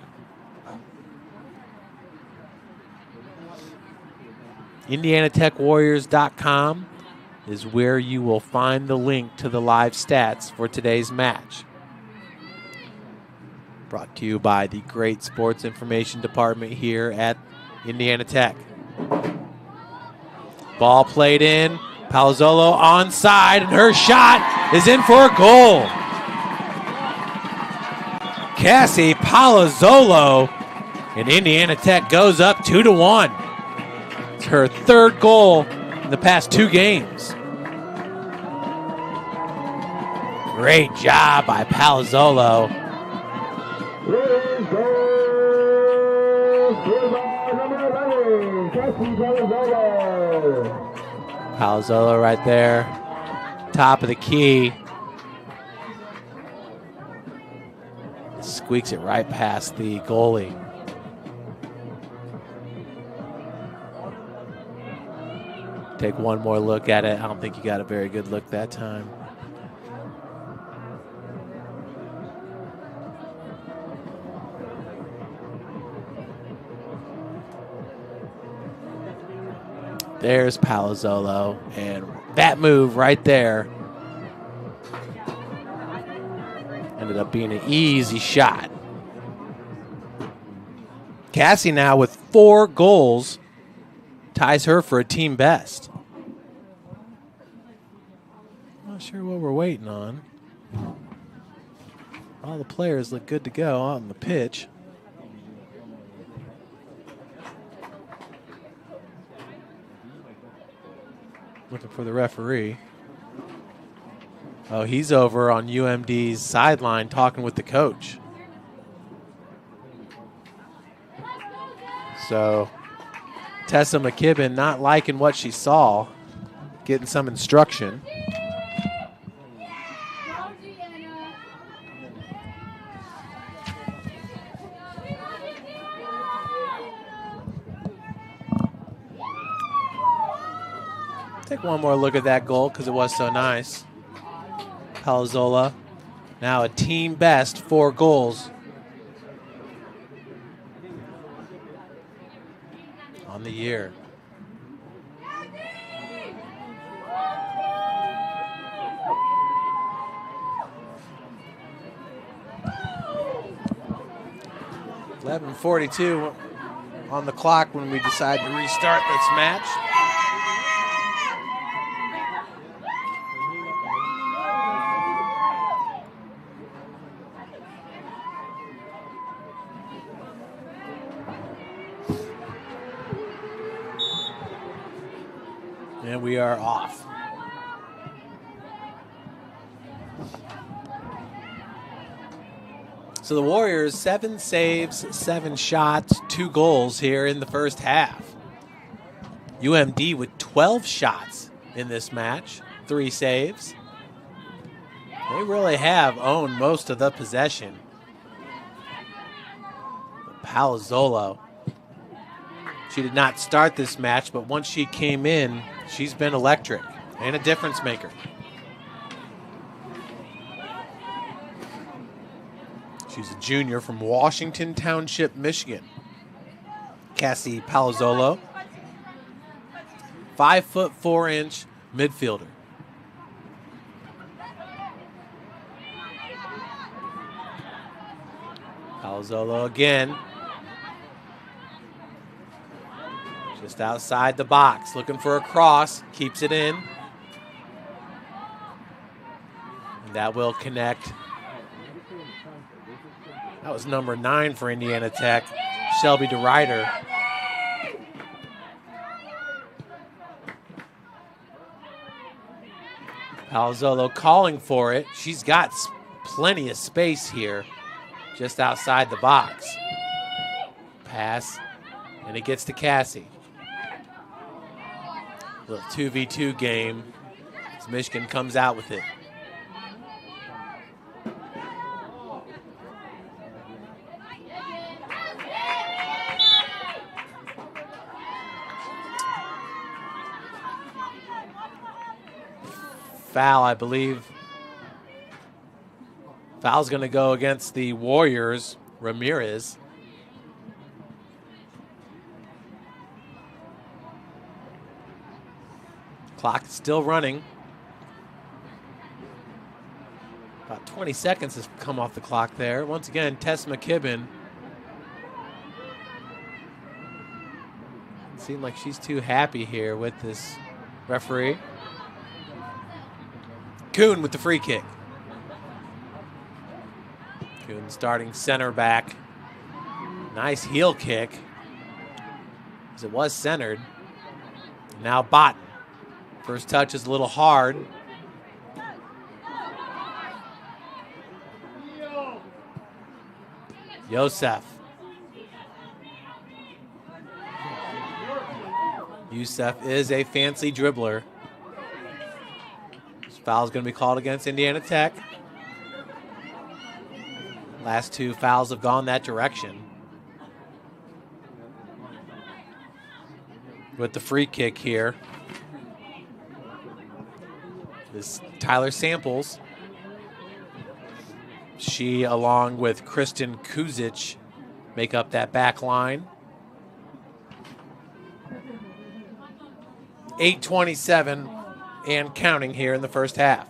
IndianaTechWarriors.com is where you will find the link to the live stats for today's match. Brought to you by the great sports information department here at Indiana Tech. Ball played in. Palazzolo onside, and her shot is in for a goal. Cassie Palazzolo, and Indiana Tech goes up 2-1. It's her third goal in the past 2 games. Great job by Palazzolo. Palazzolo right there. Top of the key. Squeaks it right past the goalie. Take one more look at it. I don't think you got a very good look that time. There's Palazzolo, and that move right there ended up being an easy shot. Cassie now with 4 goals ties her for a team best. Not sure what we're waiting on. All the players look good to go out on the pitch. Looking for the referee. Oh, he's over on UMD's sideline talking with the coach. So Tessa McKibben not liking what she saw, getting some instruction. Take one more look at that goal because it was so nice. Palazzolo, now a team best 4 goals on the year. .42 on the clock when we decide to restart this match. And we are off. So the Warriors, 7 saves, 7 shots, 2 goals here in the first half. UMD with 12 shots in this match, 3 saves. They really have owned most of the possession. Palazzolo, she did not start this match, but once she came in, she's been electric and a difference maker. She's a junior from Washington Township, Michigan. Cassie Palazzolo, 5'4" midfielder. Palazzolo again. Just outside the box, looking for a cross, keeps it in. And that will connect. That was number 9 for Indiana Tech, Shelby DeRuyter. Palazzolo calling for it. She's got plenty of space here, just outside the box. Pass, and it gets to Cassie. Little 2v2 game as Michigan comes out with it. Foul, I believe. Foul's going to go against the Warriors, Ramirez. Clock is still running. About 20 seconds has come off the clock there. Once again, Tess McKibben. Doesn't seem like she's too happy here with this referee. Kuhn with the free kick. Kuhn starting center back. Nice heel kick, as it was centered. Now Botten. First touch is a little hard. Youssef. Youssef is a fancy dribbler. Foul's going to be called against Indiana Tech. Last 2 fouls have gone that direction. With the free kick here, this Tyler Samples. She, along with Kristen Kuzic, make up that back line. 8:27 and counting here in the first half.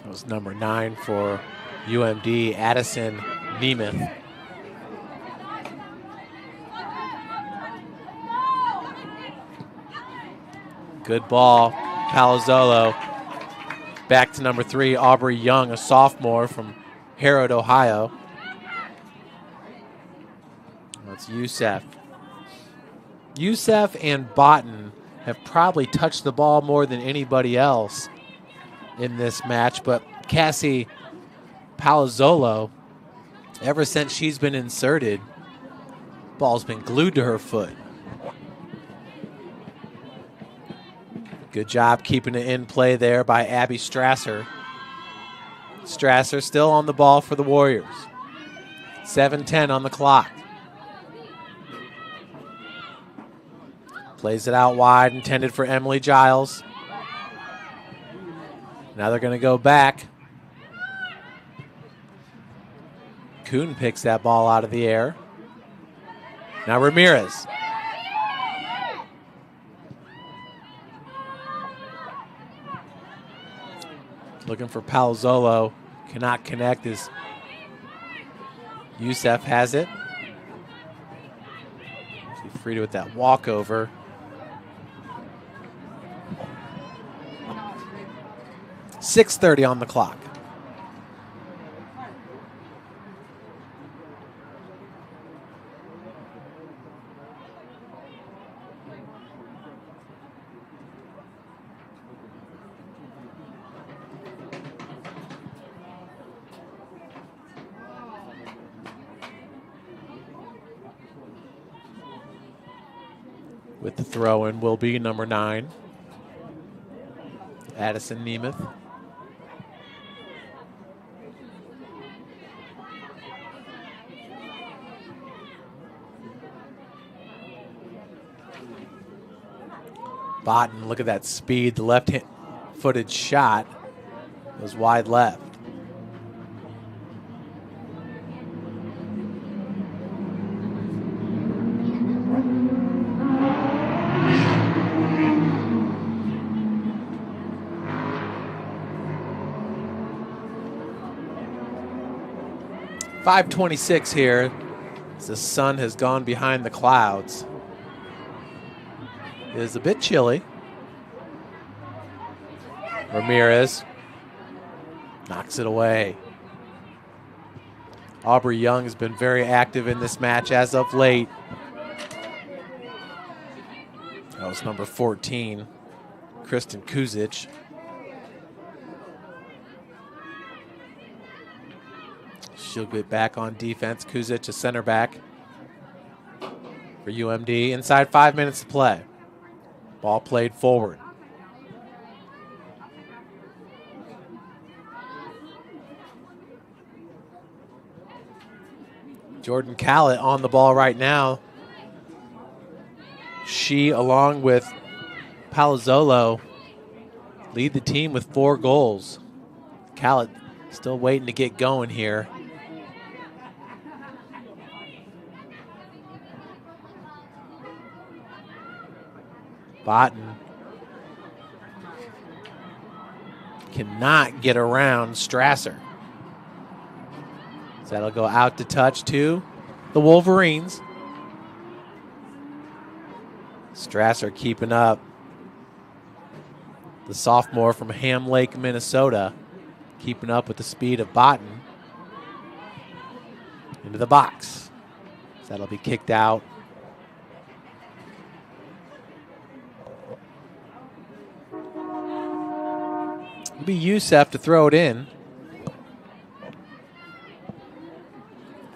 That was number 9 for UMD, Addison Nemeth. Good ball, Palazzolo. Back to number 3, Aubrey Young, a sophomore from Harrod, Ohio. That's Youssef. Youssef and Botten have probably touched the ball more than anybody else in this match, but Cassie Palazzolo, ever since she's been inserted, ball's been glued to her foot. Good job keeping it in play there by Abby Strasser. Strasser still on the ball for the Warriors. 7:10 on the clock. Plays it out wide, intended for Emily Giles. Now they're going to go back. Kuhn picks that ball out of the air. Now Ramirez. Looking for Palazzolo. Cannot connect as Youssef has it. She's free with that walkover. .6:30 on the clock. With the throw-in will be number 9, Addison Nemeth. Botten, look at that speed. The left-footed shot was wide left. .526 here as the sun has gone behind the clouds. It is a bit chilly. Ramirez knocks it away. Aubrey Young has been very active in this match as of late. That was number 14, Kristen Kuzic. She'll get back on defense. Kuzic, a center back for UMD. Inside 5 minutes to play. Ball played forward. Jordan Callett on the ball right now. She, along with Palazzolo, lead the team with 4 goals. Callett still waiting to get going here. Botten cannot get around Strasser. So that'll go out to touch to the Wolverines. Strasser keeping up. The sophomore from Ham Lake, Minnesota, keeping up with the speed of Botten. Into the box. So that'll be kicked out. It'll be Youssef to throw it in.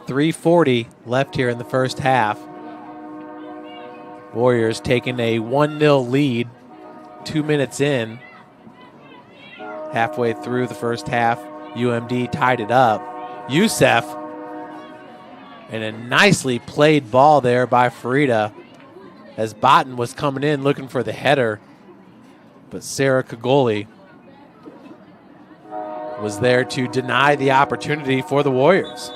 3:40 left here in the first half. Warriors taking a 1-0 lead 2 minutes in. Halfway through the first half, UMD tied it up. Youssef, and a nicely played ball there by Farida as Botten was coming in looking for the header. But Sarah Kagoli was there to deny the opportunity for the Warriors.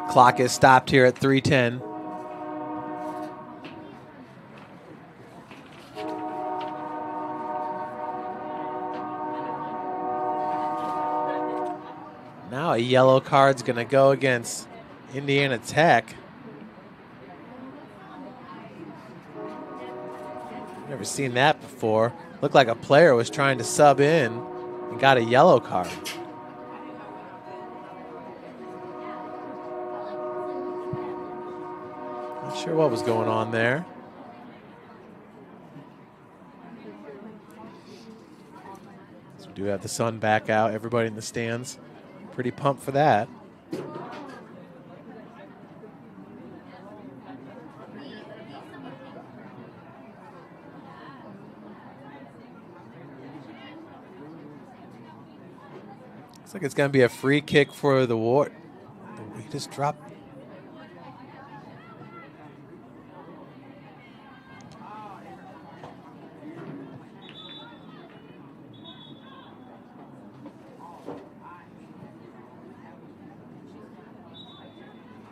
Clock is stopped here at 3:10. Now a yellow card's going to go against Indiana Tech. Never seen that before. Looked like a player was trying to sub in and got a yellow card. Not sure what was going on there. So we do have the sun back out. Everybody in the stands pretty pumped for that. Looks like it's going to be a free kick for the War. He just dropped.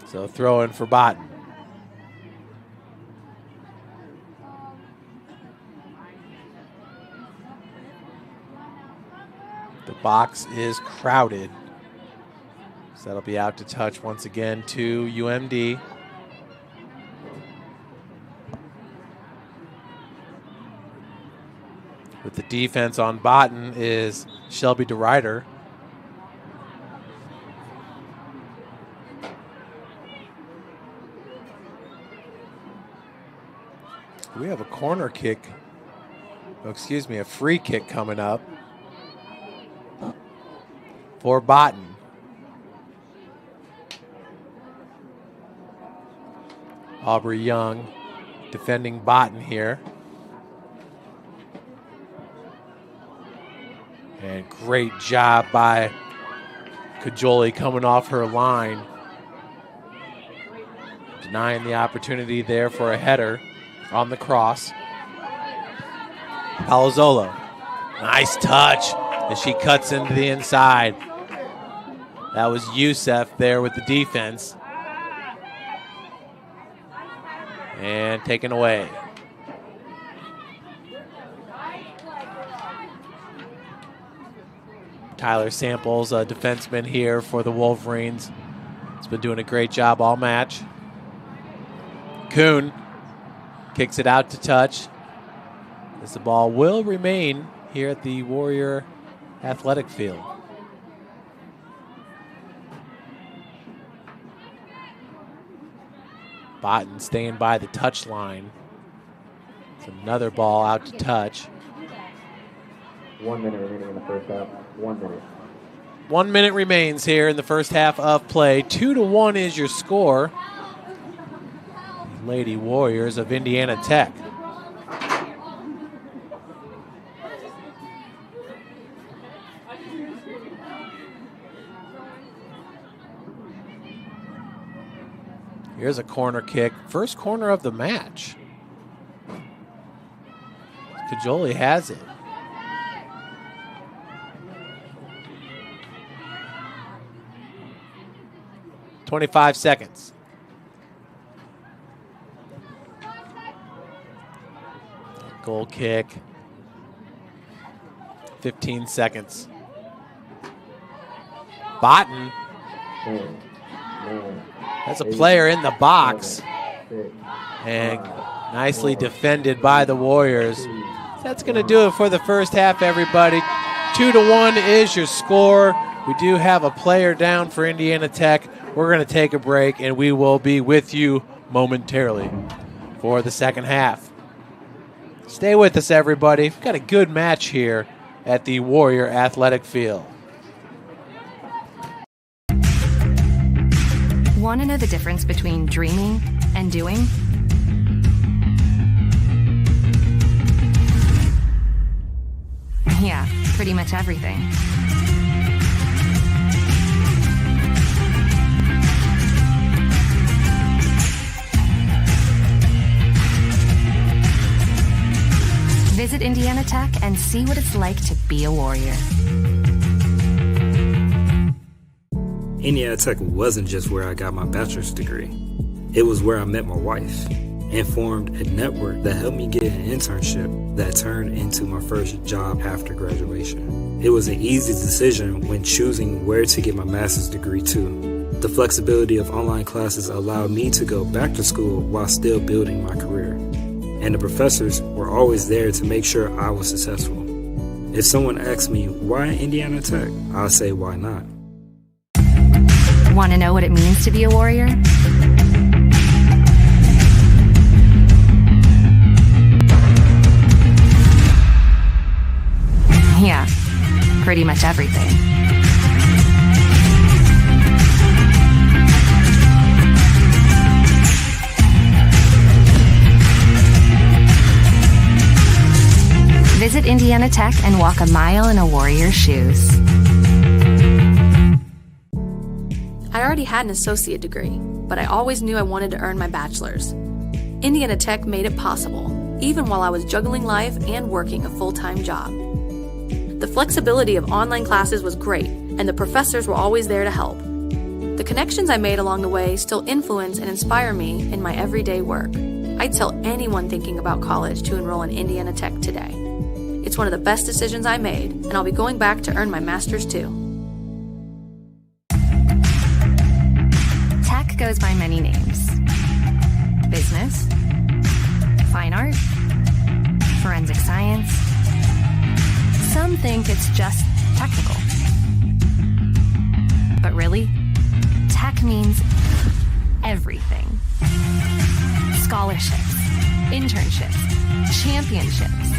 So throw in for Botten. The box is crowded. So that'll be out to touch once again to UMD. With the defense on Botten is Shelby DeRuyter. We have a corner kick, a free kick coming up for Botten. Aubrey Young defending Botten here. And great job by Kajoli coming off her line. Denying the opportunity there for a header on the cross. Palazzolo, nice touch as she cuts into the inside. That was Youssef there with the defense. And taken away. Tyler Samples, a defenseman here for the Wolverines. He's been doing a great job all match. Kuhn kicks it out to touch, as the ball will remain here at the Warrior Athletic Field. Botten staying by the touch line. It's another ball out to touch. 1 minute remaining in the first half. 1 minute. 1 minute remains here in the first half of play. 2-1 is your score. Lady Warriors of Indiana Tech. Here's a corner kick. First corner of the match. Kajoli has it. "25 seconds. Goal kick. 15 seconds. Botten. That's a player in the box. And Nicely defended by the Warriors. That's going to do it for the first half, everybody. 2-1 is your score. We do have a player down for Indiana Tech. We're going to take a break, and we will be with you momentarily for the second half. Stay with us, everybody. We've got a good match here at the Warrior Athletic Field. Want to know the difference between dreaming and doing? Yeah, pretty much everything. Visit Indiana Tech and see what it's like to be a Warrior. Indiana Tech wasn't just where I got my bachelor's degree. It was where I met my wife and formed a network that helped me get an internship that turned into my first job after graduation. It was an easy decision when choosing where to get my master's degree too. The flexibility of online classes allowed me to go back to school while still building my career. And the professors were always there to make sure I was successful. If someone asks me, why Indiana Tech? I'll say, why not? Want to know what it means to be a Warrior? Yeah, pretty much everything. Visit Indiana Tech and walk a mile in a Warrior's shoes. I already had an associate degree, but I always knew I wanted to earn my bachelor's. Indiana Tech made it possible, even while I was juggling life and working a full-time job. The flexibility of online classes was great, and the professors were always there to help. The connections I made along the way still influence and inspire me in my everyday work. I'd tell anyone thinking about college to enroll in Indiana Tech today. It's one of the best decisions I made, and I'll be going back to earn my master's too. Tech goes by many names. Business, fine art, forensic science. Some think it's just technical. But really, tech means everything. Scholarships, internships, championships.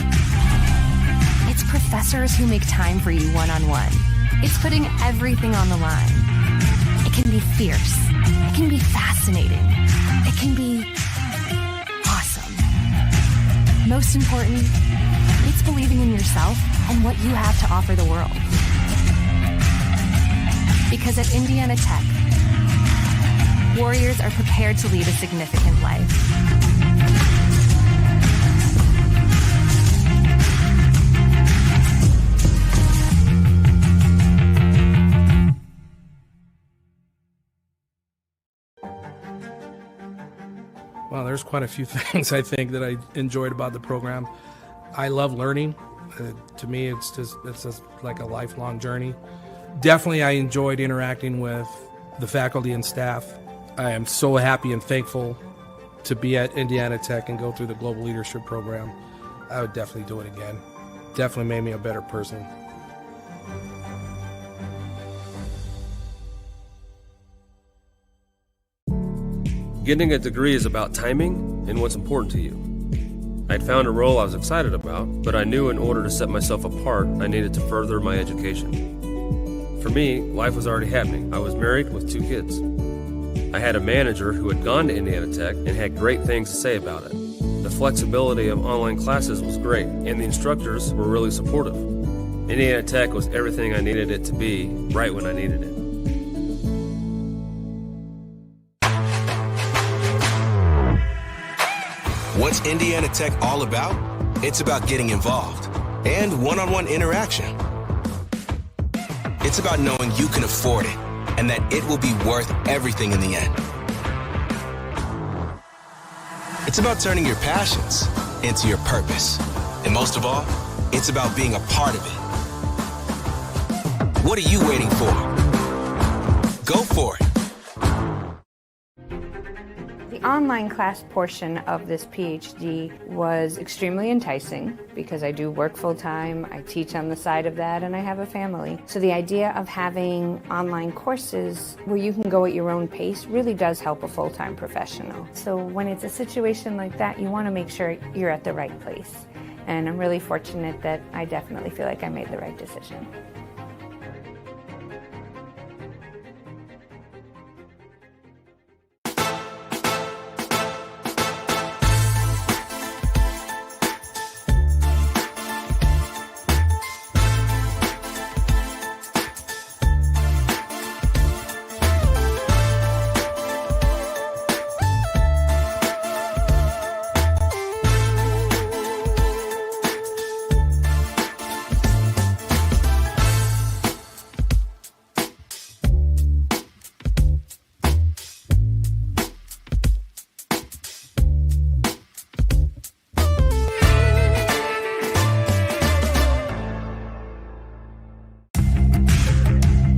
It's professors who make time for you one-on-one. It's putting everything on the line. It can be fierce. It can be fascinating. It can be awesome. Most important, it's believing in yourself and what you have to offer the world. Because at Indiana Tech, Warriors are prepared to lead a significant life. Well, there's quite a few things I think that I enjoyed about the program. I love learning. To me, it's just like a lifelong journey. Definitely, I enjoyed interacting with the faculty and staff. I am so happy and thankful to be at Indiana Tech and go through the Global Leadership Program. I would definitely do it again. Definitely made me a better person. Getting a degree is about timing and what's important to you. I'd found a role I was excited about, but I knew in order to set myself apart, I needed to further my education. For me, life was already happening. I was married with 2 kids. I had a manager who had gone to Indiana Tech and had great things to say about it. The flexibility of online classes was great, and the instructors were really supportive. Indiana Tech was everything I needed it to be, right when I needed it. What's Indiana Tech all about? It's about getting involved and one-on-one interaction. It's about knowing you can afford it and that it will be worth everything in the end. It's about turning your passions into your purpose. And most of all, it's about being a part of it. What are you waiting for? Go for it. The online class portion of this PhD was extremely enticing because I do work full-time, I teach on the side of that, and I have a family. So the idea of having online courses where you can go at your own pace really does help a full-time professional. So when it's a situation like that, you want to make sure you're at the right place. And I'm really fortunate that I definitely feel like I made the right decision.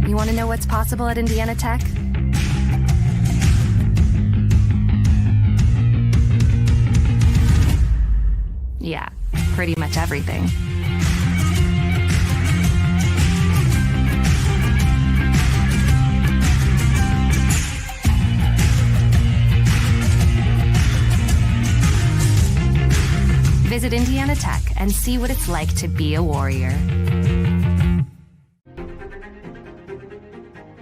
Want to know what's possible at Indiana Tech? Yeah, pretty much everything. Visit Indiana Tech and see what it's like to be a warrior.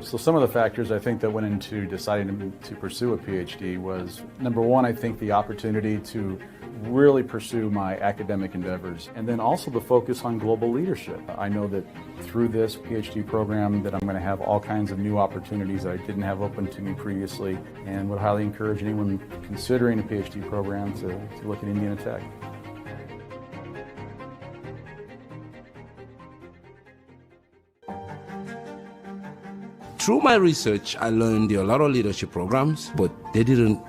So some of the factors I think that went into deciding to pursue a PhD was, number one, I think the opportunity to really pursue my academic endeavors, and then also the focus on global leadership. I know that through this PhD program that I'm going to have all kinds of new opportunities that I didn't have open to me previously, and would highly encourage anyone considering a PhD program to look at Indiana Tech. Through my research, I learned there are a lot of leadership programs, but they didn't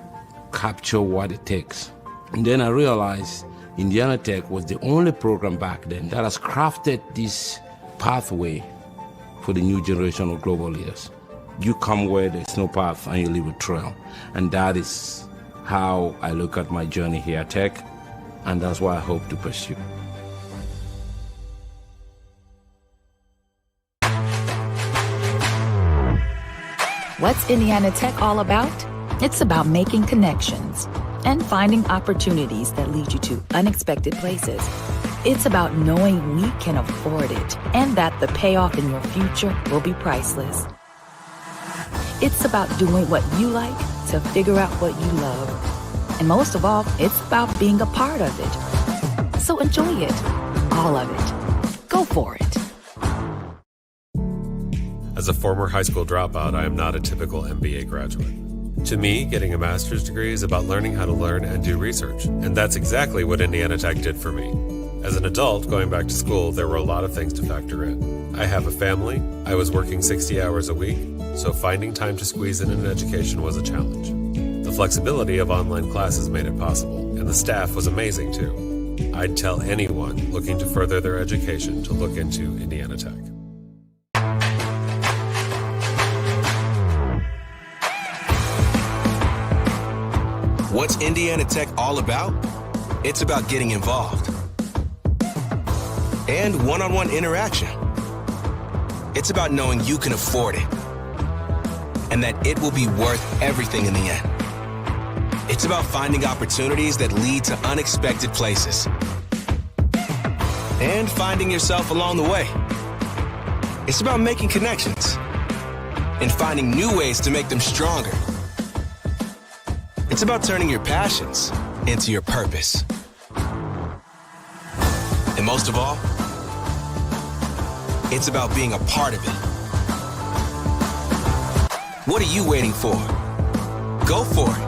capture what it takes. And then I realized Indiana Tech was the only program back then that has crafted this pathway for the new generation of global leaders. You come where there's no path and you leave a trail. And that is how I look at my journey here at Tech, and that's what I hope to pursue. What's Indiana Tech all about? It's about making connections and finding opportunities that lead you to unexpected places. It's about knowing we can afford it and that the payoff in your future will be priceless. It's about doing what you like to figure out what you love. And most of all, it's about being a part of it. So enjoy it, all of it. Go for it. As a former high school dropout, I am not a typical MBA graduate. To me, getting a master's degree is about learning how to learn and do research, and that's exactly what Indiana Tech did for me. As an adult, going back to school, there were a lot of things to factor in. I have a family, I was working 60 hours a week, so finding time to squeeze in an education was a challenge. The flexibility of online classes made it possible, and the staff was amazing too. I'd tell anyone looking to further their education to look into Indiana Tech. What's Indiana Tech all about? It's about getting involved and one-on-one interaction. It's about knowing you can afford it and that it will be worth everything in the end. It's about finding opportunities that lead to unexpected places and finding yourself along the way. It's about making connections and finding new ways to make them stronger. It's about turning your passions into your purpose. And most of all, it's about being a part of it. What are you waiting for? Go for it.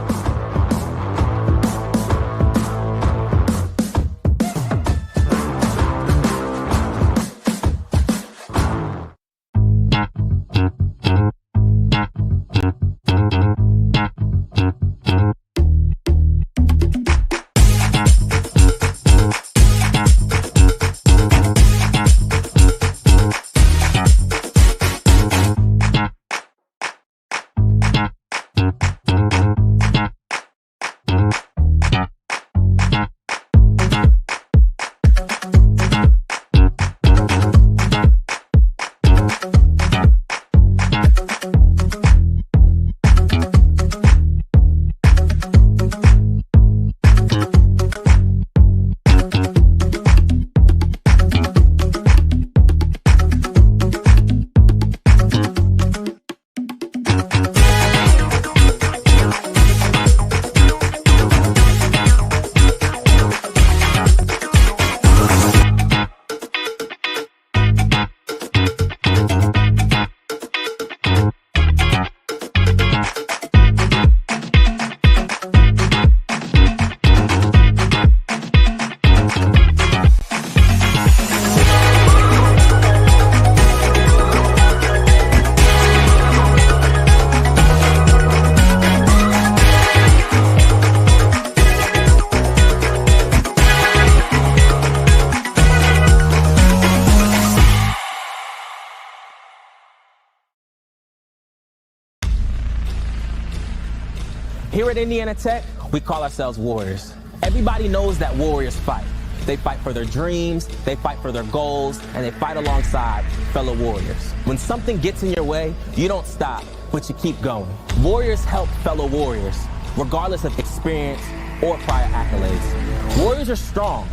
Here at Indiana Tech, we call ourselves Warriors. Everybody knows that Warriors fight. They fight for their dreams, they fight for their goals, and they fight alongside fellow Warriors. When something gets in your way, you don't stop, but you keep going. Warriors help fellow Warriors, regardless of experience or prior accolades. Warriors are strong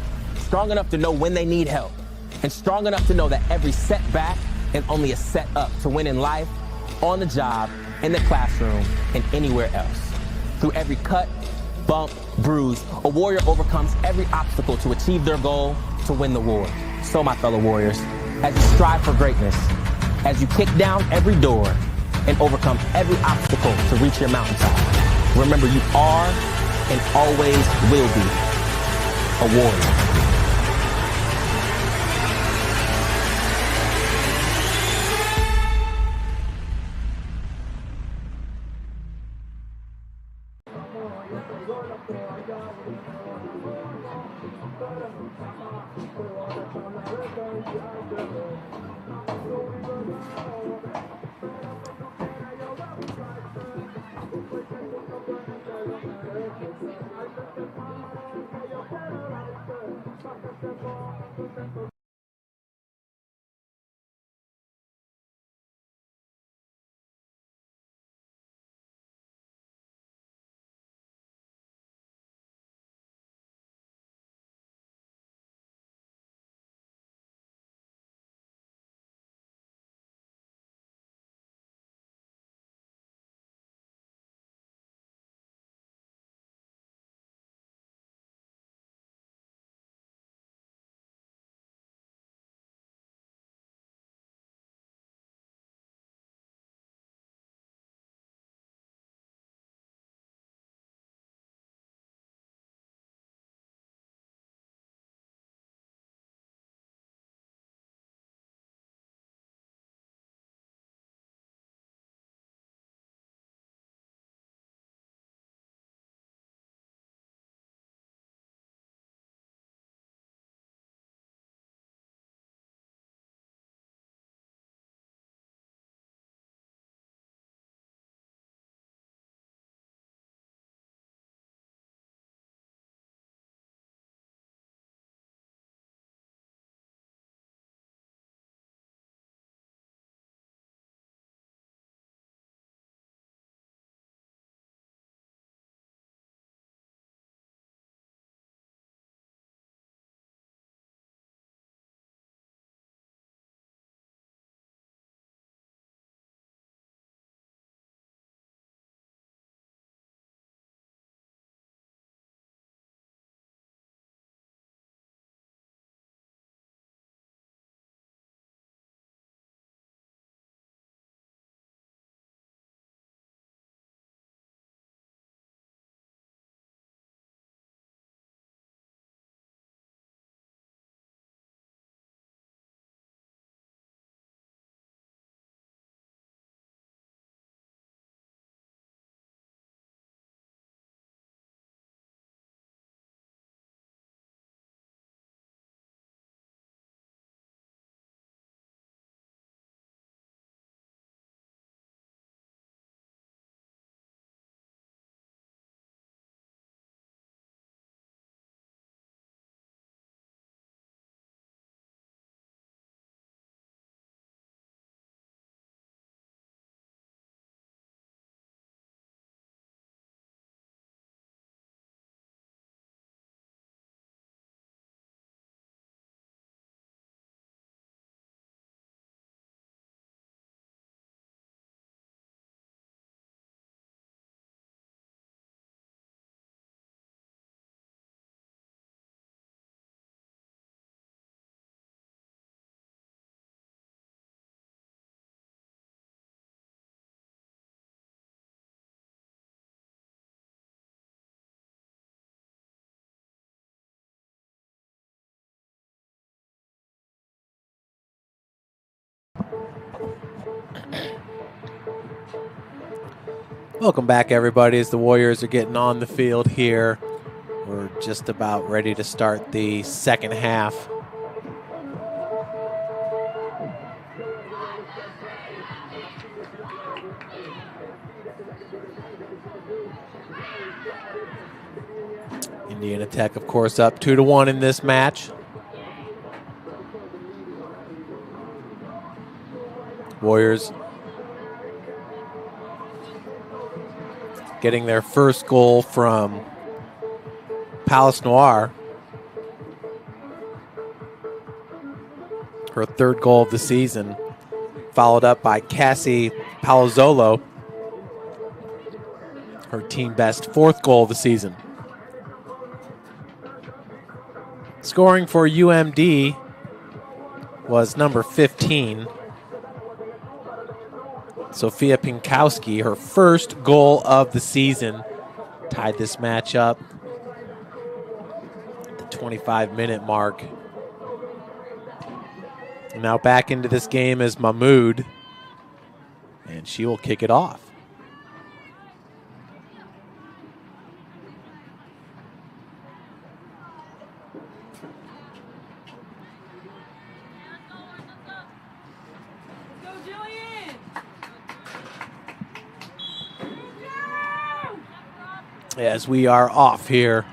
enough to know when they need help, and strong enough to know that every setback is only a set up to win in life, on the job, in the classroom, and anywhere else. Through every cut, bump, bruise, a warrior overcomes every obstacle to achieve their goal, to win the war. So, my fellow Warriors, as you strive for greatness, as you kick down every door and overcome every obstacle to reach your mountaintop, remember you are and always will be a warrior. Welcome back, everybody, as the Warriors are getting on the field here. We're just about ready to start the second half. Indiana Tech, of course, up 2-1 in this match. Warriors getting their first goal from Palace Noir. Her third goal of the season, followed up by Cassie Palazzolo, her team best fourth goal of the season. Scoring for UMD was number 15, Sophia Pinkowski. Her first goal of the season tied this match up at the 25-minute mark. And now back into this game is Mahmoud, and she will kick it off. As we are off here,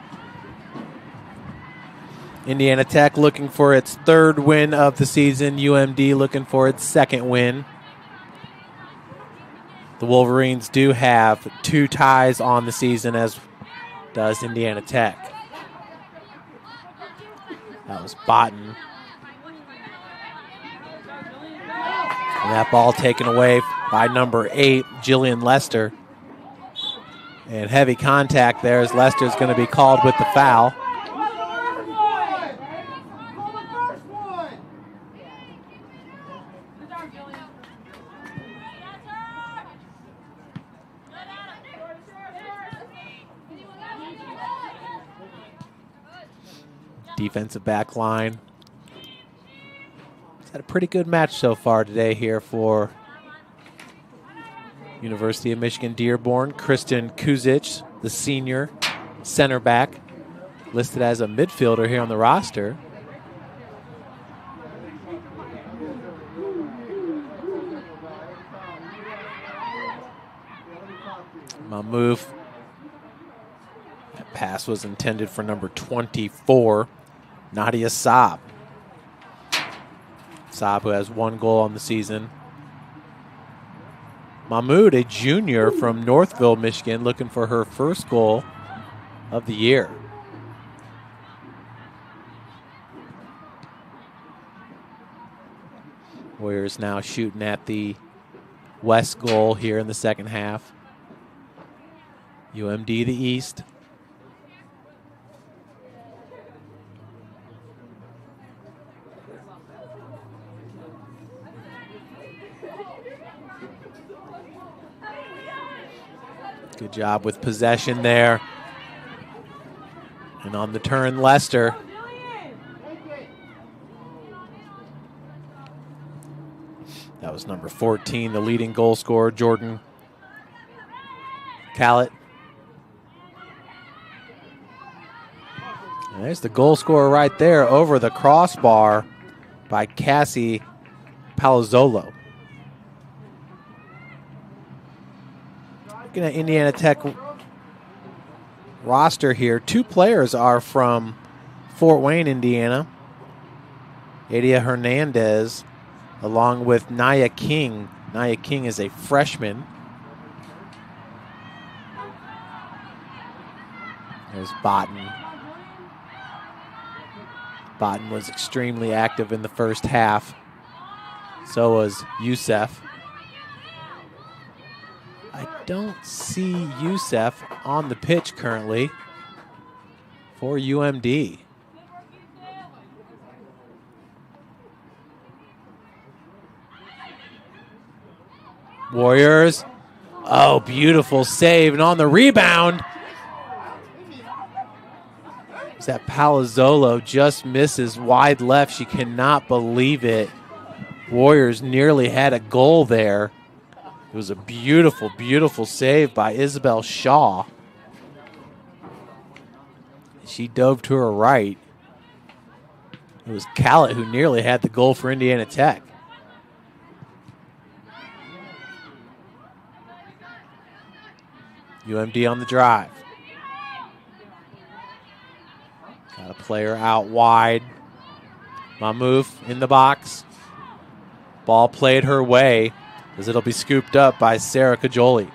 Indiana Tech looking for its third win of the season. UMD looking for its second win. The Wolverines do have 2 ties on the season, as does Indiana Tech. That was Botten. And that ball taken away by number 8, Jillian Lester. And heavy contact there as Lester's going to be called with the foul. Defensive back line. It's had a pretty good match so far today here for University of Michigan Dearborn. Kristen Kuzic, the senior center back, listed as a midfielder here on the roster. Mahmoud. That pass was intended for number 24, Nadia Saab. Saab, who has 1 goal on the season. Mahmoud, a junior from Northville, Michigan, looking for her first goal of the year. Warriors now shooting at the west goal here in the second half. UMD the east. Good job with possession there. And on the turn, Lester. That was number 14, the leading goal scorer, Jordan Callett. And there's the goal scorer right there over the crossbar by Cassie Palazzolo. Looking at Indiana Tech roster here, 2 players are from Fort Wayne, Indiana. Adia Hernandez along with Naya King. Naya King is a freshman. There's Botten. Botten was extremely active in the first half. So was Youssef. I don't see Youssef on the pitch currently for UMD. Warriors. Oh, beautiful save. And on the rebound, that Palazzolo just misses wide left. She cannot believe it. Warriors nearly had a goal there. It was a beautiful, beautiful save by Isabel Shaw. She dove to her right. It was Callett who nearly had the goal for Indiana Tech. UMD on the drive. Got a player out wide. Mahmouf in the box. Ball played her way as it'll be scooped up by Sarah Cajoli.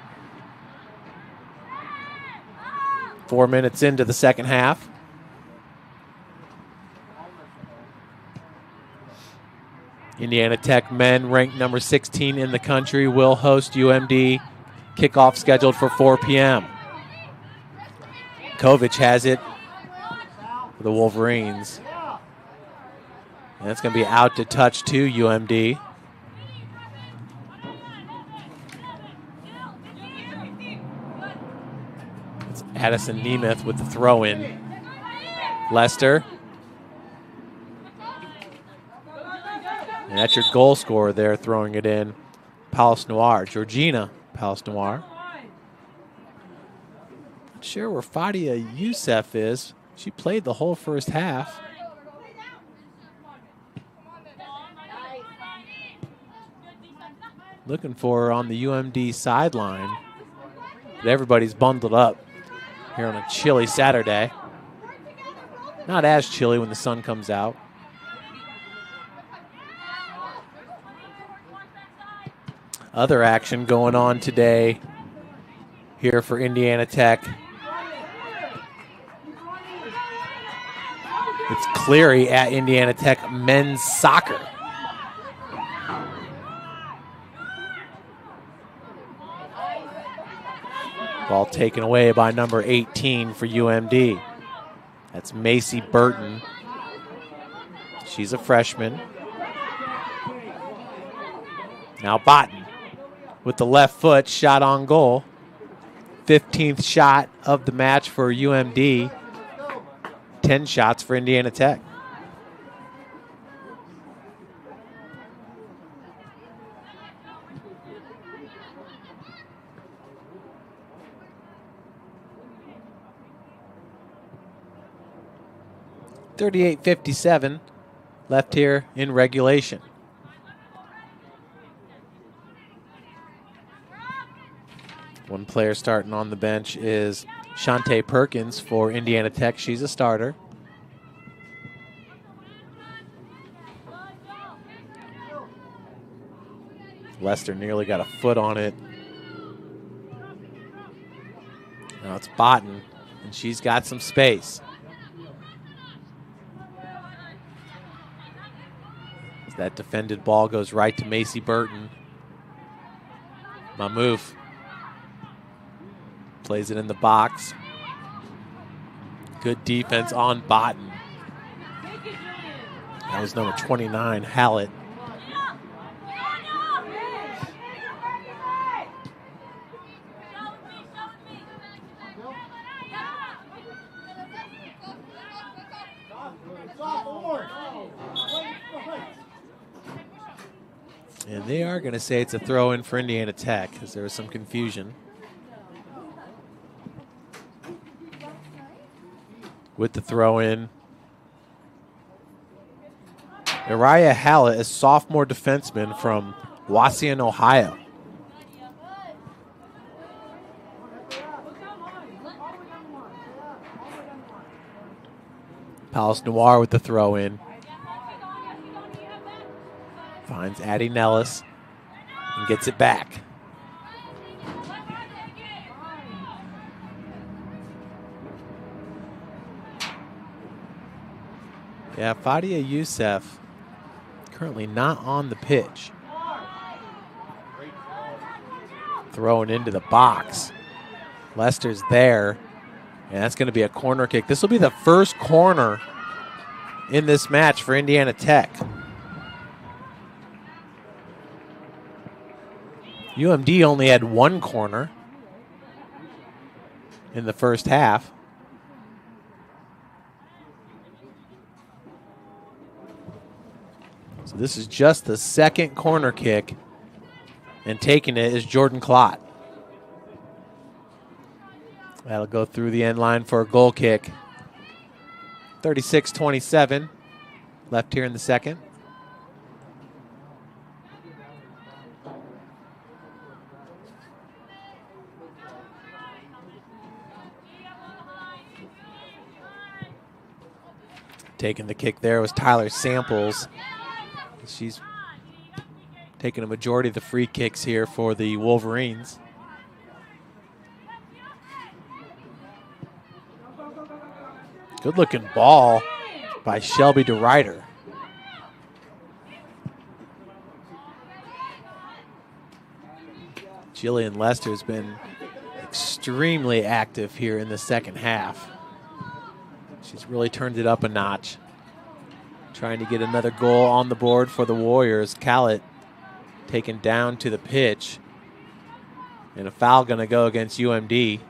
4 minutes into the second half. Indiana Tech men, ranked number 16 in the country, will host UMD. Kickoff scheduled for 4 p.m. Kovic has it for the Wolverines. And it's going to be out to touch to UMD. It's Addison Nemeth with the throw-in. Lester. And that's your goal scorer there throwing it in. Palace Noir, Georgina Palace Noir. Not sure where Fadia Youssef is. She played the whole first half. Looking for her on the UMD sideline. But everybody's bundled up here on a chilly Saturday. Not as chilly when the sun comes out. Other action going on today here for Indiana Tech. It's Cleary at Indiana Tech men's soccer. Ball taken away by number 18 for UMD. That's Macy Burton. She's a freshman. Now Botten with the left foot, shot on goal. 15th shot of the match for UMD. 10 shots for Indiana Tech. .38:57 left here in regulation. One player starting on the bench is Shantae Perkins for Indiana Tech. She's a starter. Lester nearly got a foot on it. Now it's Botten, and she's got some space. That defended ball goes right to Macy Burton. Mahmouf plays it in the box. Good defense on Botten. That was number 29, Hallett. And they are going to say it's a throw-in for Indiana Tech because there was some confusion. With the throw-in, Uriah Hallett, a sophomore defenseman from Wauseon, Ohio. Palace Noir with the throw-in. Finds Addie Nellis and gets it back. Yeah, Fadia Youssef currently not on the pitch. Thrown into the box. Lester's there, and that's going to be a corner kick. This will be the first corner in this match for Indiana Tech. UMD only had one corner in the first half. So this is just the second corner kick, and taking it is Jordan Klott. That'll go through the end line for a goal kick. 36-27 left here in the second. Taking the kick there was Tyler Samples. She's taking a majority of the free kicks here for the Wolverines. Good looking ball by Shelby DeRuyter. Jillian Lester has been extremely active here in the second half. She's really turned it up a notch. Trying to get another goal on the board for the Warriors. Callett taken down to the pitch. And a foul going to go against UMD.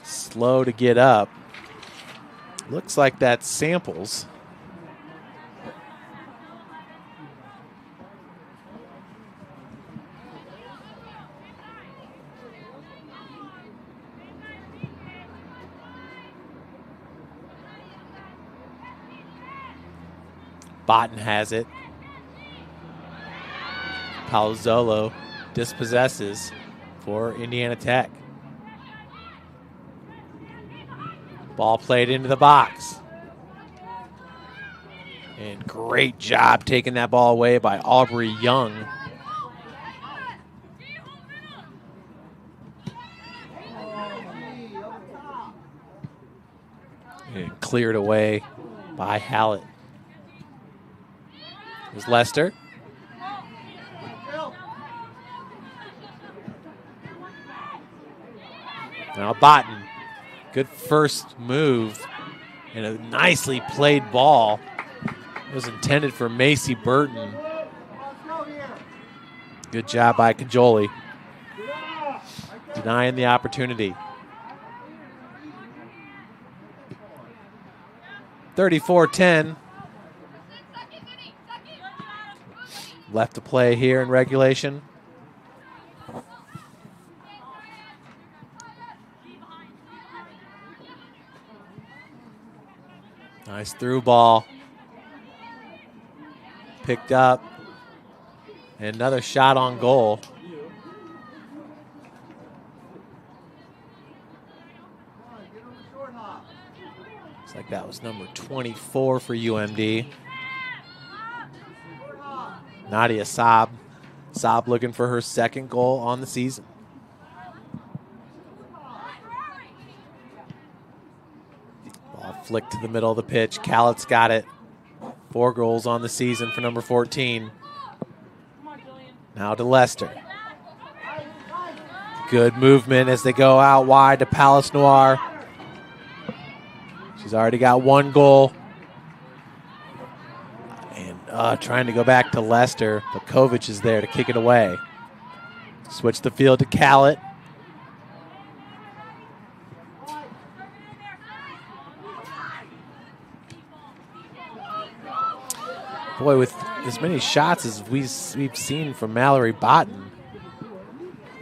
Slow to get up. Looks like that's Samples. Botten has it. Palazzolo dispossesses for Indiana Tech. Ball played into the box. And great job taking that ball away by Aubrey Young. And cleared away by Hallett. Here's Lester. Now Botten. Good first move. And a nicely played ball. It was intended for Macy Burton. Good job by Cajoli. Denying the opportunity. 34-10. Left to play here in regulation. Nice through ball. Picked up. And another shot on goal. Looks like that was number 24 for UMD. Nadia Saab. Saab looking for her second goal on the season. Ball flicked to the middle of the pitch. Callett's got it. 4 goals on the season for number 14. Now to Lester. Good movement as they go out wide to Palace Noir. She's already got 1 goal. Trying to go back to Lester, but Kovic is there to kick it away. Switch the field to Callett. Boy, with as many shots as we've seen from Mallory Botten,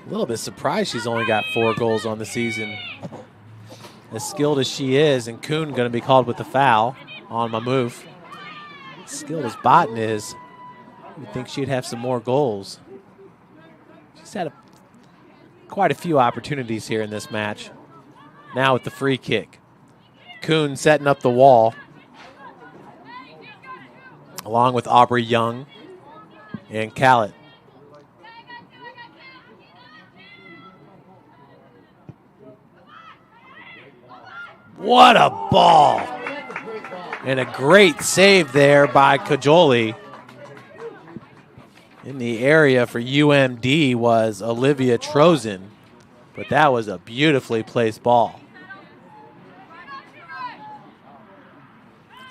a little bit surprised she's only got 4 goals on the season. As skilled as she is, and Kuhn going to be called with the foul on Mammouf. Skilled as Botten is, you'd think she'd have some more goals. She's had quite a few opportunities here in this match. Now with the free kick. Kuhn setting up the wall. Along with Aubrey Young and Callett. What a ball! And a great save there by Cajoli. In the area for UMD was Olivia Trozen, but that was a beautifully placed ball.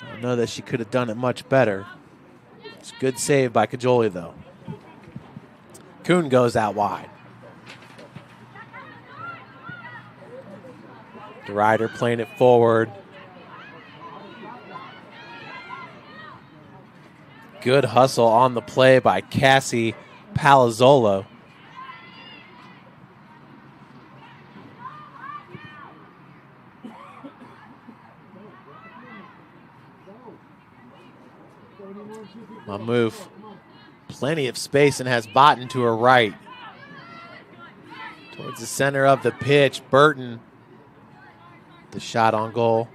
I don't know that she could have done it much better. It's a good save by Cajoli, though. Kuhn goes out wide. DeRuyter playing it forward. Good hustle on the play by Cassie Palazzolo. Mammouf, plenty of space and has Botten to her right. Towards the center of the pitch, Burton The shot on goal.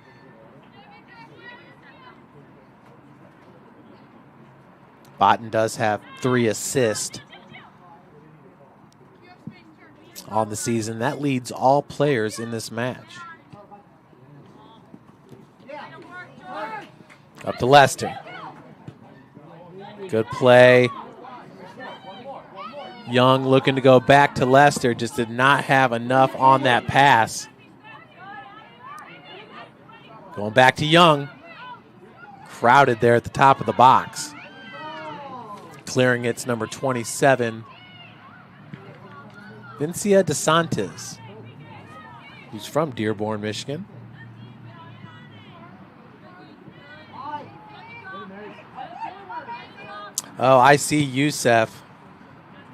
Botten does have 3 assists on the season. That leads all players in this match. Up to Lester. Good play. Young looking to go back to Lester. Just did not have enough on that pass. Going back to Young. Crowded there at the top of the box. Clearing it's number 27, Vincia DeSantis, who's from Dearborn, Michigan. Oh, I see Youssef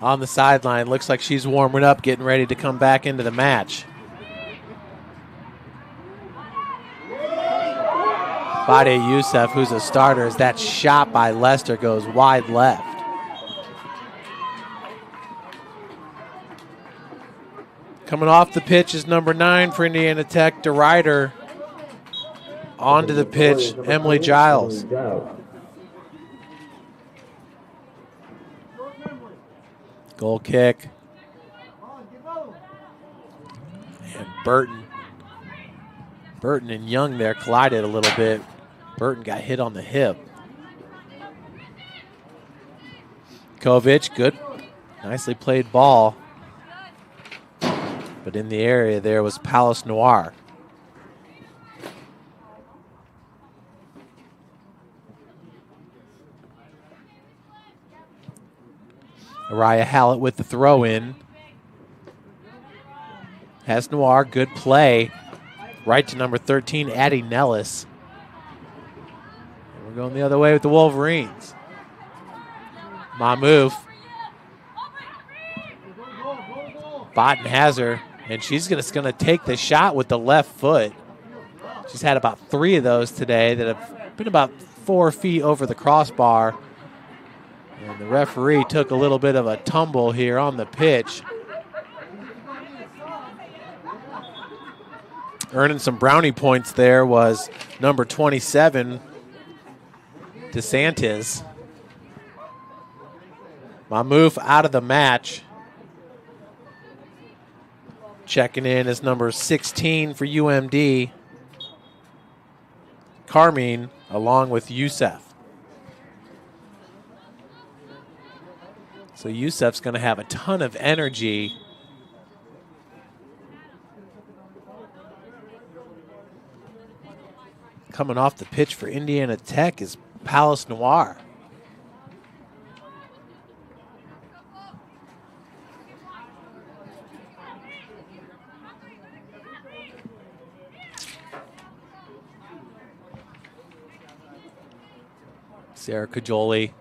on the sideline. Looks like she's warming up, getting ready to come back into the match. Bade Youssef, who's a starter, as that shot by Lester goes wide left. Coming off the pitch is number 9 for Indiana Tech, DeRuyter. Onto the pitch, Emily Giles. Goal kick. And Burton and Young there collided a little bit. Burton got hit on the hip. Kovic, good. Nicely played ball. But in the area there was Palace Noir. Araya Hallett with the throw in. Has Noir, good play. Right to number 13, Addie Nellis. And we're going the other way with the Wolverines. Mahmouf. Botten has her, and she's just going to take the shot with the left foot. She's had about 3 of those today that have been about 4 feet over the crossbar. And the referee took a little bit of a tumble here on the pitch. Earning some brownie points there was number 27, DeSantis. Mahmouf out of the match. Checking in is number 16 for UMD, Carmine, along with Youssef. So Youssef's going to have a ton of energy. Coming off the pitch for Indiana Tech is Palace Noir. Sarah Cajoli.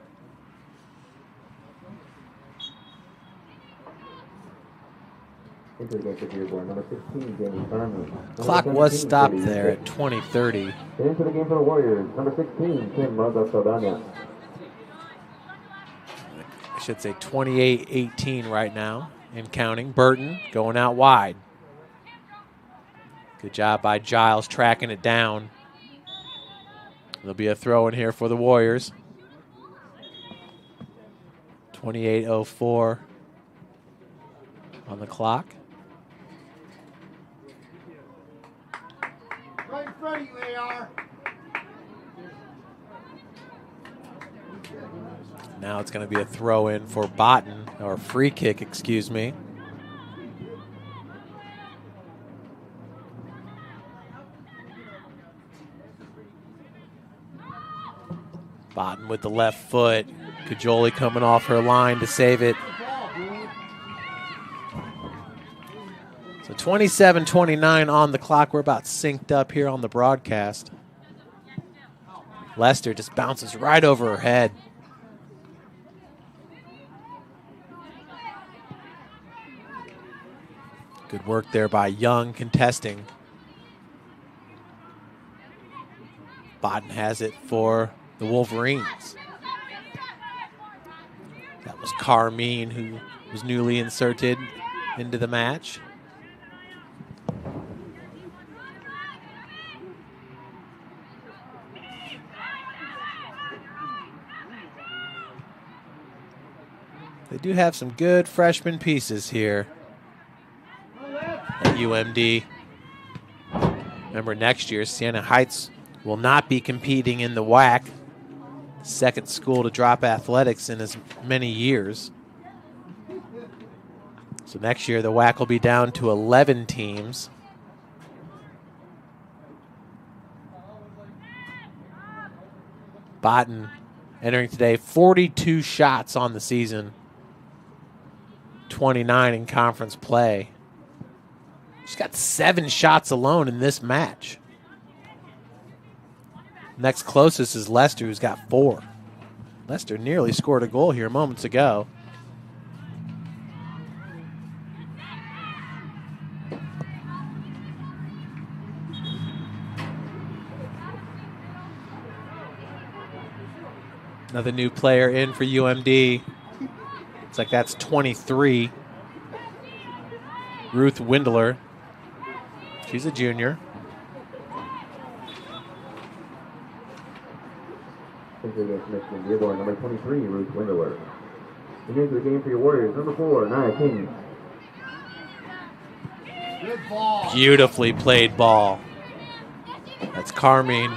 Clock was stopped there at 20:30. Into the game for the Warriors, number 16, Kim Marga Saldana. I should say 28-18 right now and counting. Burton going out wide. Good job by Giles tracking it down. There'll be a throw in here for the Warriors. 28:04 on the clock. Right in front of you, AR. Now it's going to be a throw in for Botten, or free kick, excuse me. Botten with the left foot. Cajoli coming off her line to save it. So 27-29 on the clock. We're about synced up here on the broadcast. Lester just bounces right over her head. Good work there by Young contesting. Botten has it for the Wolverines. That was Carmine, who was newly inserted into the match. They do have some good freshman pieces here at UMD. Remember, next year, Siena Heights will not be competing in the WAC. Second school to drop athletics in as many years. So next year, the WAC will be down to 11 teams. Botten entering today, 42 shots on the season, 29 in conference play. She's got 7 shots alone in this match. Next closest is Lester, who's got 4. Lester nearly scored a goal here moments ago. Another new player in for UMD. It's like that's 23. Ruth Windler. She's a junior. UM-Dearborn, number 23, Ruth Windler. Again to the game for your Warriors, number 4, Nia King. Beautifully played ball. That's Carmine.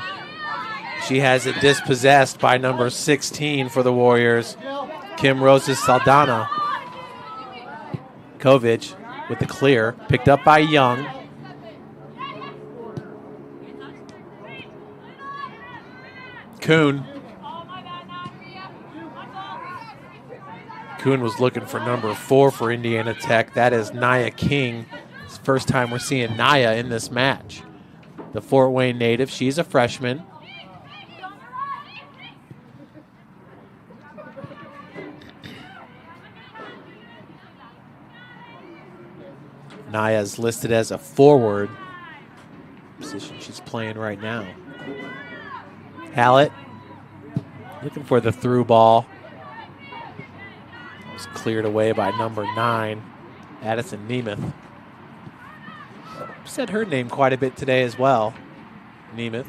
She has it dispossessed by number 16 for the Warriors, Kim Roses Saldana. Kovic with the clear, picked up by Young. Kuhn. Kuhn was looking for number 4 for Indiana Tech. That is Nia King. It's the first time we're seeing Nia in this match. The Fort Wayne native, she's a freshman. Nia is listed as a forward, position she's playing right now. Hallett looking for the through ball. It was cleared away by number 9, Addison Nemeth. Said her name quite a bit today as well, Nemeth.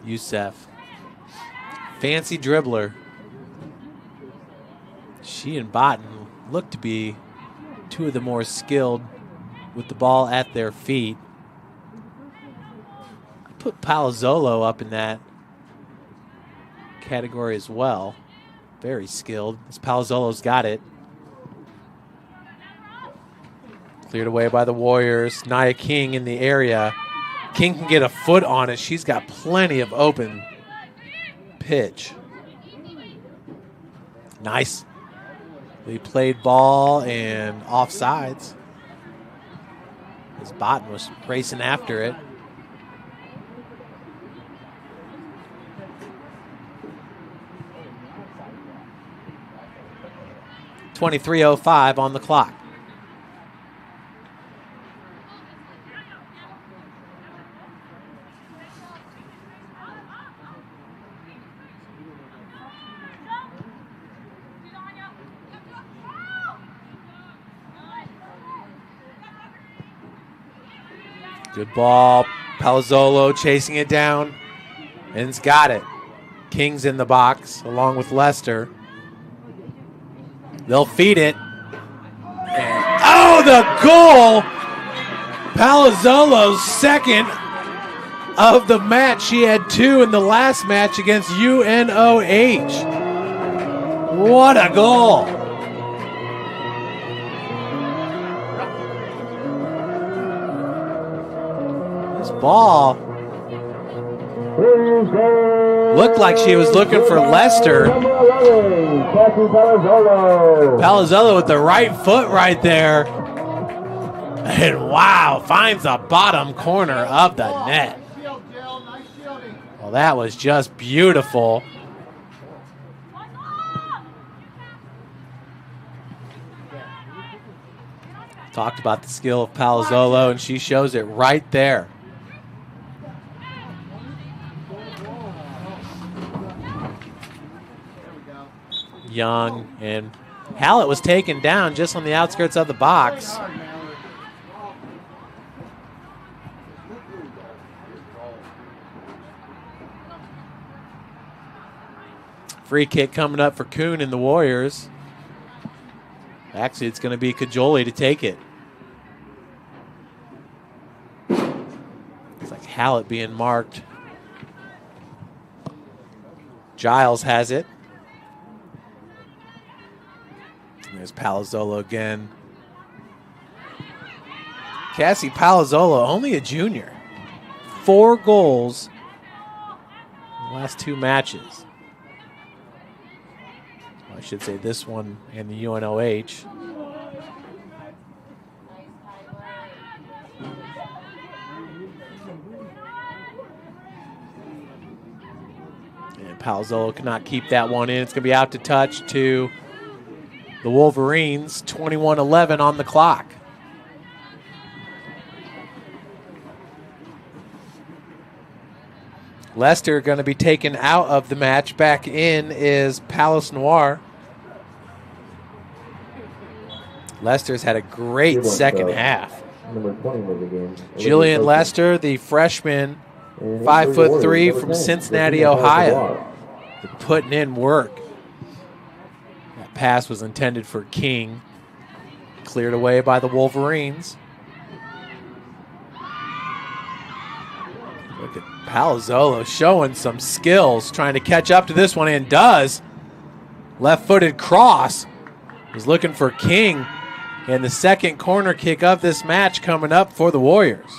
Youssef, fancy dribbler. She and Botten look to be 2 of the more skilled with the ball at their feet. I put Palazzolo up in that category as well. Very skilled, as Palazzolo's got it. Cleared away by the Warriors. Nia King in the area. King can get a foot on it. She's got plenty of open pitch. Nice. They played ball and offsides, as Botten was racing after it. .23:05 on the clock. Good ball. Palazzolo chasing it down. And it's got it. King's in the box along with Lester. They'll feed it. And, oh, the goal! Palazzolo's second of the match. She had 2 in the last match against UNOH. What a goal! Ball looked like she was looking for Lester. Palazzolo with the right foot right there. And wow, finds the bottom corner of the net. Well, that was just beautiful. Talked about the skill of Palazzolo, and she shows it right there. Young, and Hallett was taken down just on the outskirts of the box. Free kick coming up for Kuhn and the Warriors. Actually, it's going to be Cajoli to take it. It's like Hallett being marked. Giles has it. There's Palazzolo again. Cassie Palazzolo, only a junior. 4 goals in the last 2 matches. I should say this one and the UNOH. And Palazzolo cannot keep that one in. It's going to be out to touch to the Wolverines. 21-11 on the clock. Leicester going to be taken out of the match. Back in is Palace Noir. Leicester's had a great second half. Jillian Lester, the freshman, 5'3" from Cincinnati, Ohio, putting in work. That pass was intended for King. Cleared away by the Wolverines. Look at Palazzolo showing some skills, trying to catch up to this one, and does. Left-footed cross. Was looking for King. And the second corner kick of this match coming up for the Warriors.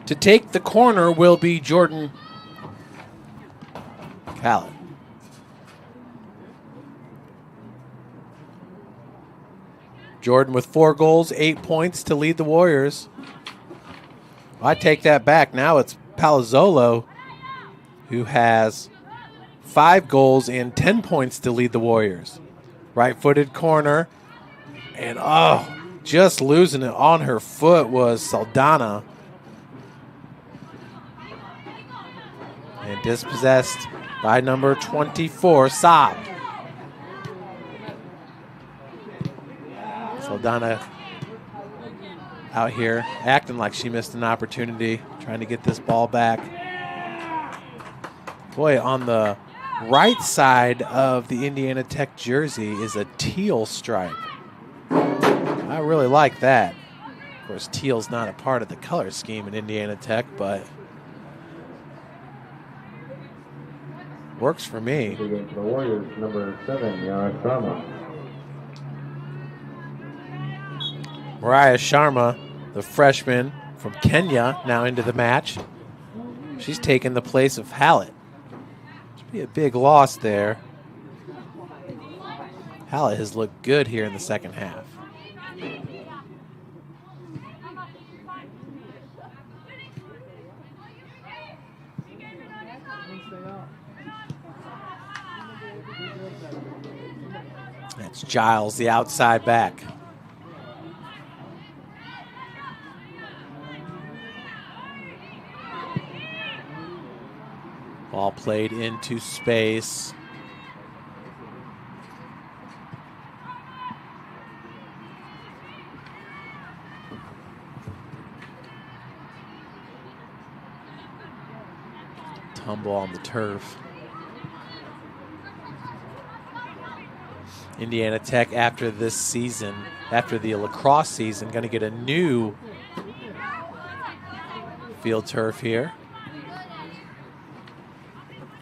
To take the corner will be Jordan Callett. Jordan with 4 goals, 8 points to lead the Warriors. I take that back. Now it's Palazzolo who has 5 goals and 10 points to lead the Warriors. Right-footed corner. And, just losing it on her foot was Saldana. And dispossessed by number 24, Saab. Saldana out here acting like she missed an opportunity, trying to get this ball back. Boy, on the right side of the Indiana Tech jersey is a teal stripe. I really like that. Of course, teal's not a part of the color scheme in Indiana Tech, but works for me. The Warriors, number 7, Yara Sharma. Mariah Sharma, the freshman from Kenya, now into the match. She's taken the place of Hallett. Be a big loss there. Hallett has looked good here in the second half. That's Giles, the outside back. Ball played into space. Tumble on the turf. Indiana Tech, after this season, after the lacrosse season, going to get a new field turf here.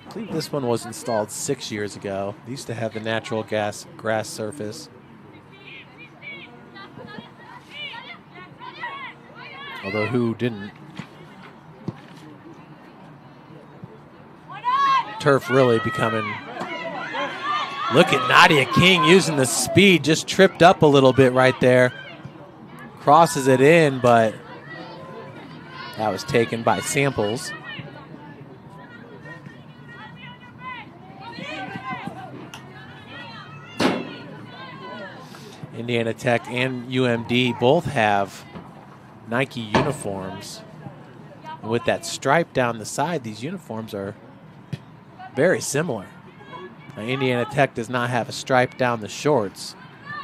I believe this one was installed 6 years ago. They used to have the natural grass surface. Although who didn't? Turf really becoming... Look at Nadia King using the speed, just tripped up a little bit right there. Crosses it in, but that was taken by Samples. Indiana Tech and UMD both have Nike uniforms. And with that stripe down the side, these uniforms are very similar. Now, Indiana Tech does not have a stripe down the shorts.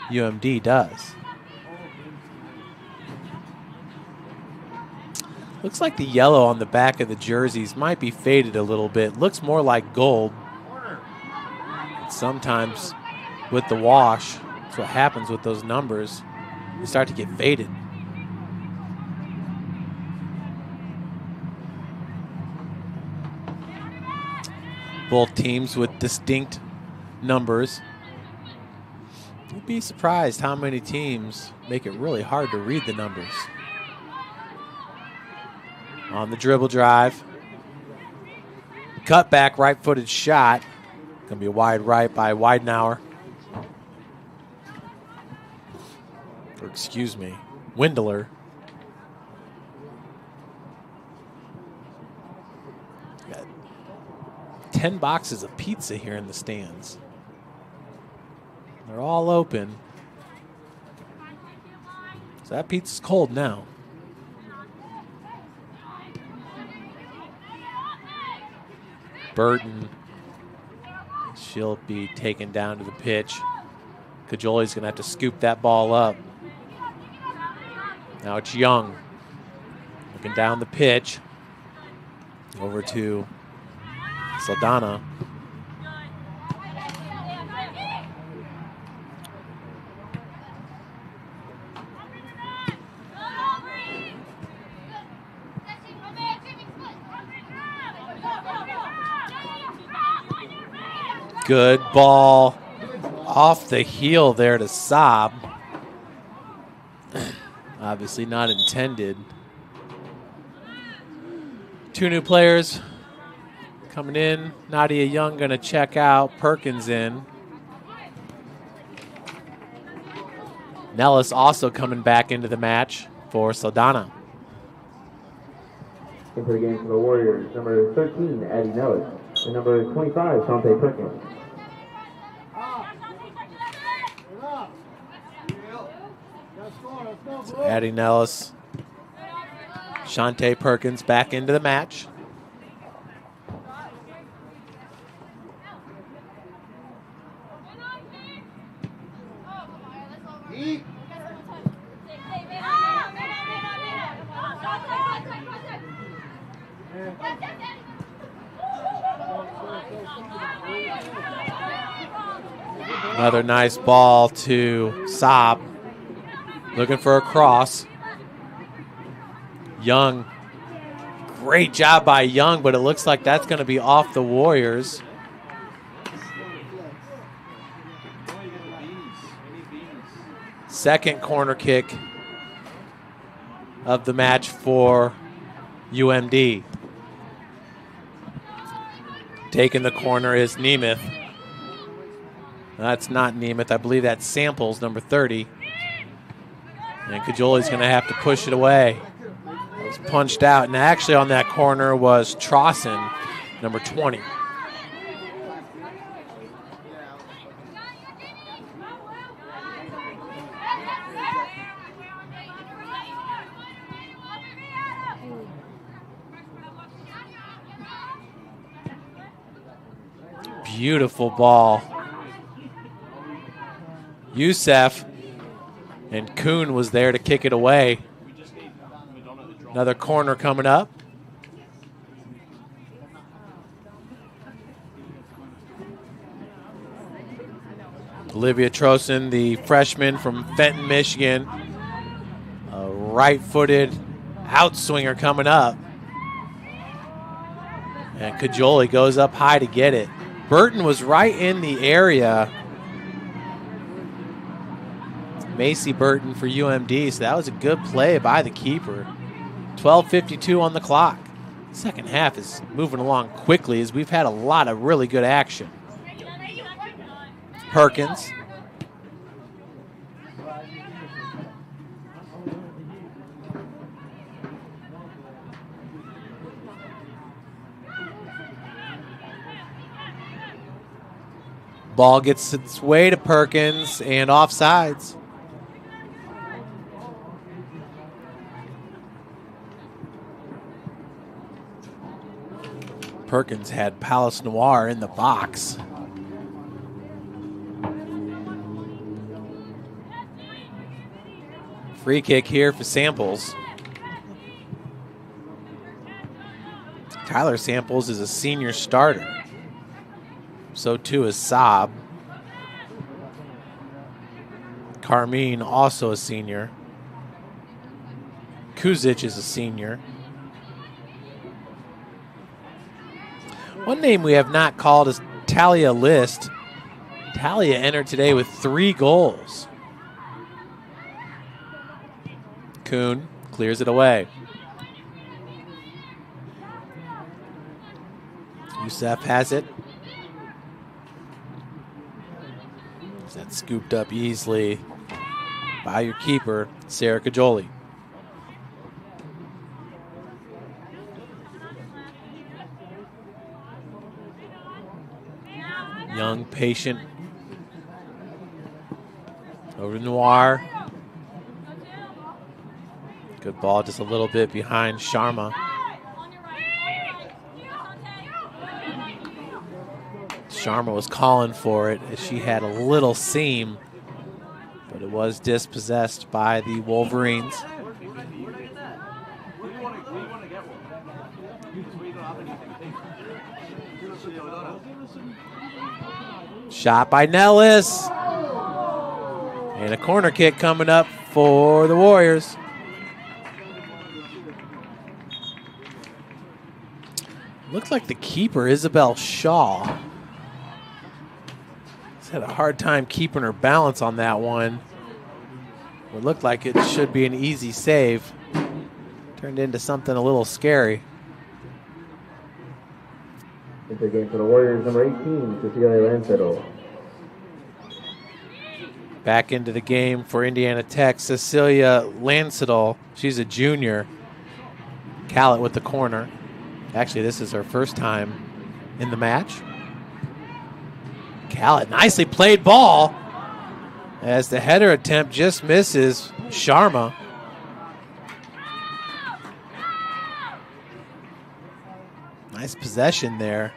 UMD does. Looks like the yellow on the back of the jerseys might be faded a little bit. Looks more like gold. Sometimes with the wash, that's what happens with those numbers. They start to get faded. Both teams with distinct numbers. You'd be surprised how many teams make it really hard to read the numbers. On the dribble drive. Cutback, right-footed shot. Going to be a wide right by Weidenauer. Or excuse me, Windler. Got 10 boxes of pizza here in the stands. They're all open. So that pizza's cold now. Burton. She'll be taken down to the pitch. Cajoli's going to have to scoop that ball up. Now it's Young. Looking down the pitch. Over to Saldana. Good ball off the heel there to Saab. Obviously not intended. Two new players coming in. Nadia Young going to check out. Perkins in. Nellis also coming back into the match for Saldana. Into the game for the Warriors, number 13, Addie Nellis, and number 25, Shante Perkins. So Addie Nellis, Shante Perkins back into the match. Another nice ball to Saab. Looking for a cross. Young. Great job by Young, but it looks like that's going to be off the Warriors. Second corner kick of the match for UMD. Taking the corner is Nemeth. That's not Nemeth. I believe that's Samples, number 30. And Cajoli's going to have to push it away. It was punched out. And actually on that corner was Trosson, number 20. Beautiful ball. Youssef and Kuhn was there to kick it away. Another corner coming up. Olivia Trosen, the freshman from Fenton, Michigan. A right-footed outswinger coming up. And Cajoli goes up high to get it. Burton was right in the area. Macy Burton for UMD, so that was a good play by the keeper. 12:52 on the clock. Second half is moving along quickly as we've had a lot of really good action. Perkins. Ball gets its way to Perkins and offsides. Perkins had Palace Noir in the box. Free kick here for Samples. Tyler Samples is a senior starter. So too is Saab. Carmine, also a senior. Kuzic is a senior. One name we have not called is Talia List. Talia entered today with 3 goals. Kuhn clears it away. Youssef has it. That's scooped up easily by your keeper, Sarah Cajoli. Young, patient. Over to Noir. Good ball, just a little bit behind Sharma. Sharma was calling for it as she had a little seam, but it was dispossessed by the Wolverines. Shot by Nellis. And a corner kick coming up for the Warriors. Looks like the keeper, Isabel Shaw, has had a hard time keeping her balance on that one. It looked like it should be an easy save. Turned into something a little scary. Into the game for the Warriors, number 18, Cecilia Lancero. Back into the game for Indiana Tech, Cecilia Lancidal. She's a junior. Callett with the corner. Actually, this is her first time in the match. Callett, nicely played ball. As the header attempt just misses Sharma. Nice possession there.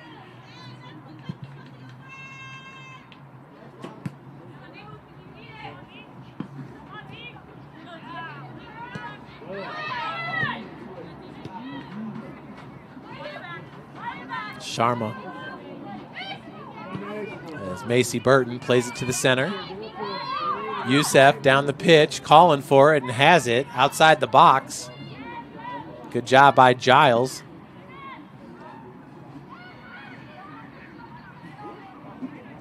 Sharma. As Macy Burton plays it to the center. Youssef down the pitch, calling for it and has it outside the box. Good job by Giles.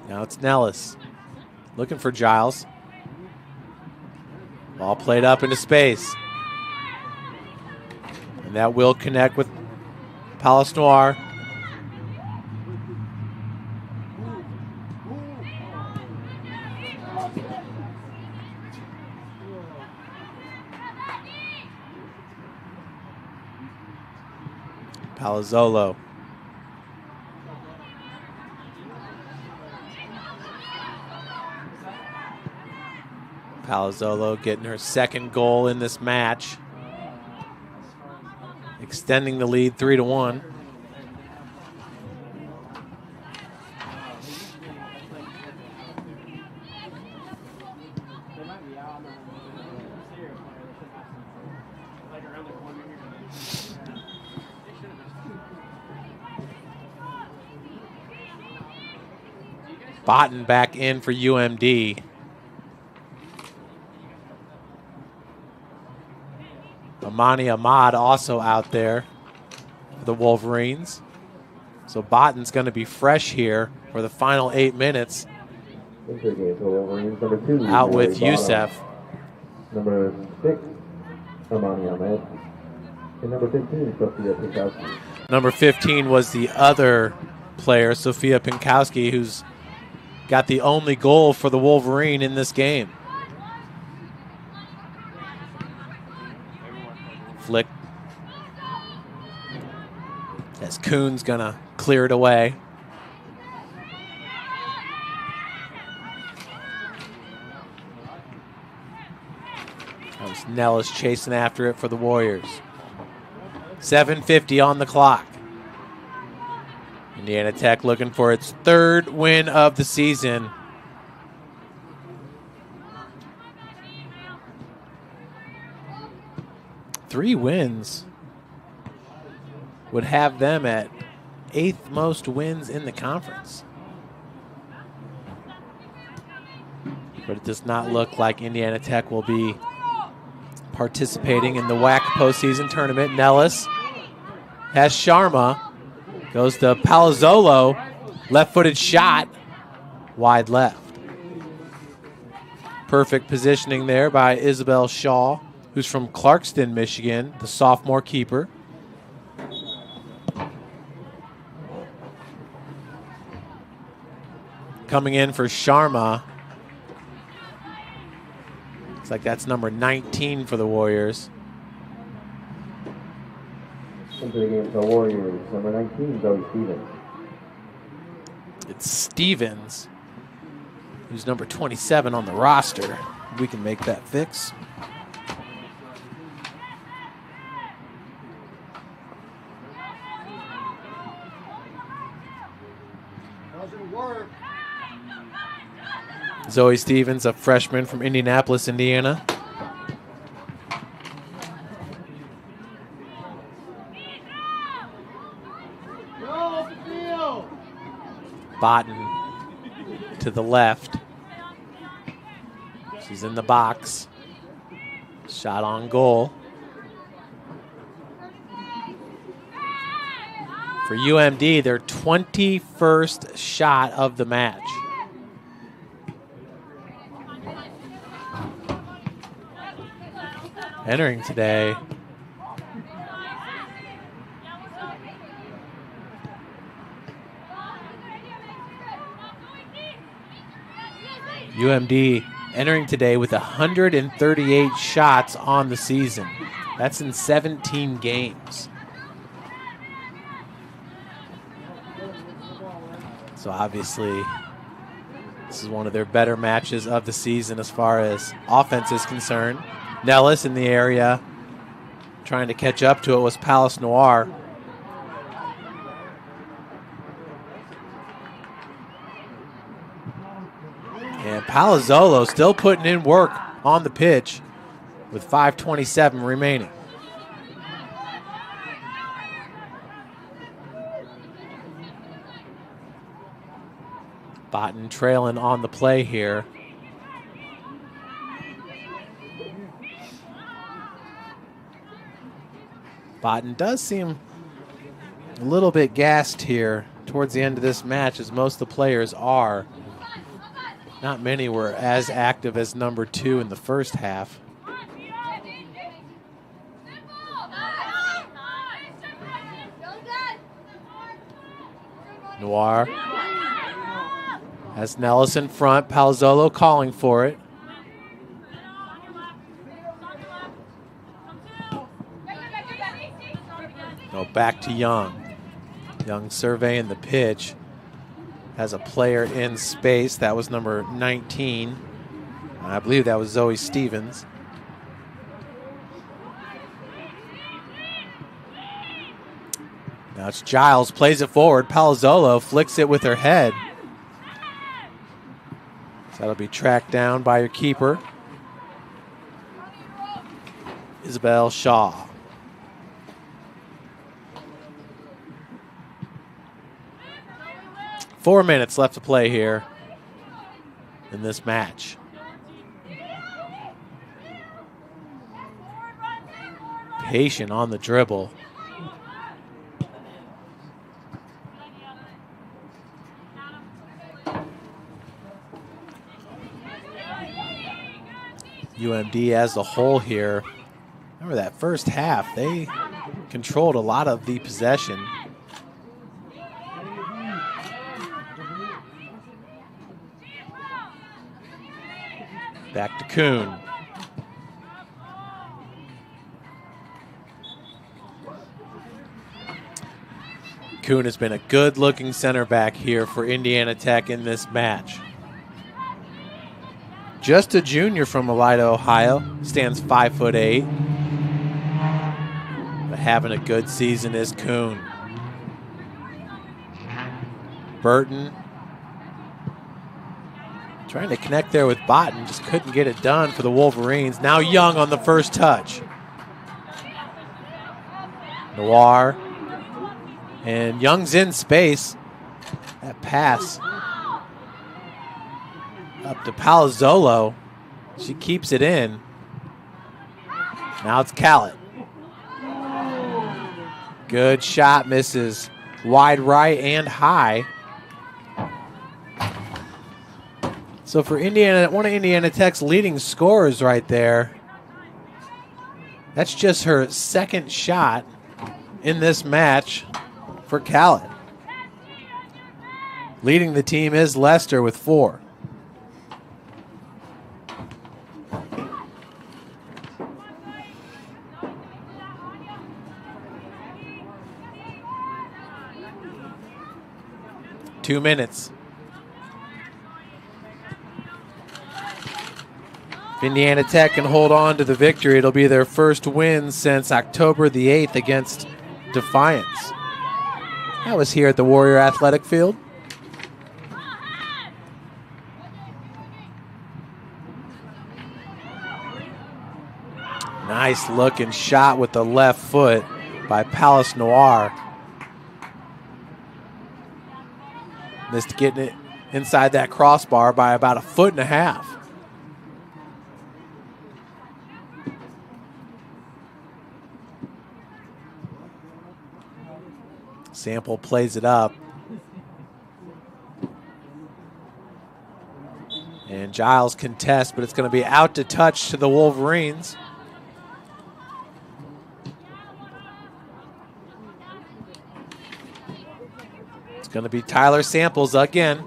Now it's Nellis. Looking for Giles. Ball played up into space. And that will connect with Palace Noir. Palazzolo. Palazzolo getting her second goal in this match. Extending the lead 3-1. Botten back in for UMD. Amani Ahmad also out there for the Wolverines. So Botten's going to be fresh here for the final 8 minutes. Out with Youssef. Number 6, Amani Ahmed. And number 15, Sophia Pinkowski. Number 15 was the other player, Sophia Pinkowski, who's got the only goal for the Wolverine in this game. Flick. As Kuhn's gonna clear it away. That was Nellis chasing after it for the Warriors. 7:50 on the clock. Indiana Tech looking for its 3rd win of the season. Three wins would have them at 8th most wins in the conference. But it does not look like Indiana Tech will be participating in the WAC postseason tournament. Nellis has Sharma. Goes to Palazzolo. Left-footed shot. Wide left. Perfect positioning there by Isabel Shaw, who's from Clarkston, Michigan, the sophomore keeper. Coming in for Sharma. Looks like that's number 19 for the Warriors. Into the game for the Warriors, number 19, Zoe Stevens. It's Stevens, who's number 27 on the roster. We can make that fix. Doesn't work. Zoe Stevens, a freshman from Indianapolis, Indiana. Botten to the left. She's in the box. Shot on goal. For UMD, their 21st shot of the match. Entering today, UMD entering today with 138 shots on the season. That's in 17 games. So obviously, this is one of their better matches of the season as far as offense is concerned. Nellis in the area, trying to catch up to it was Palace Noir. And Palazzolo still putting in work on the pitch with 5:27 remaining. Botten trailing on the play here. Botten does seem a little bit gassed here towards the end of this match, as most of the players are. Not many were as active as number 2 in the first half. Noir has Nellis in front. Palazzolo calling for it. Go back to Young. Young surveying the pitch. Has a player in space. That was number 19. I believe that was Zoe Stevens. Now it's Giles, plays it forward. Palazzolo flicks it with her head. So that'll be tracked down by your keeper, Isabel Shaw. Four minutes left to play here in this match. Patient on the dribble. UMD as a whole here. Remember that first half, they controlled a lot of the possession. Back to Kuhn. Kuhn has been a good-looking center back here for Indiana Tech in this match. Just a junior from Elida, Ohio. Stands 5'8". But having a good season is Kuhn. Burton trying to connect there with Botten, just couldn't get it done for the Wolverines. Now Young on the first touch. Noir. And Young's in space. That pass up to Palazzolo. She keeps it in. Now it's Callett. Good shot, misses wide right and high. So for Indiana, one of Indiana Tech's leading scorers right there. That's just her second shot in this match for Callett. Leading the team is Lester with 4. Two minutes. If Indiana Tech can hold on to the victory, it'll be their first win since October the 8th against Defiance. That was here at the Warrior Athletic Field. Nice looking shot with the left foot by Palace Noir. Missed getting it inside that crossbar by about 1.5 feet. Sample plays it up. And Giles contests, but it's going to be out to touch to the Wolverines. It's going to be Tyler Samples again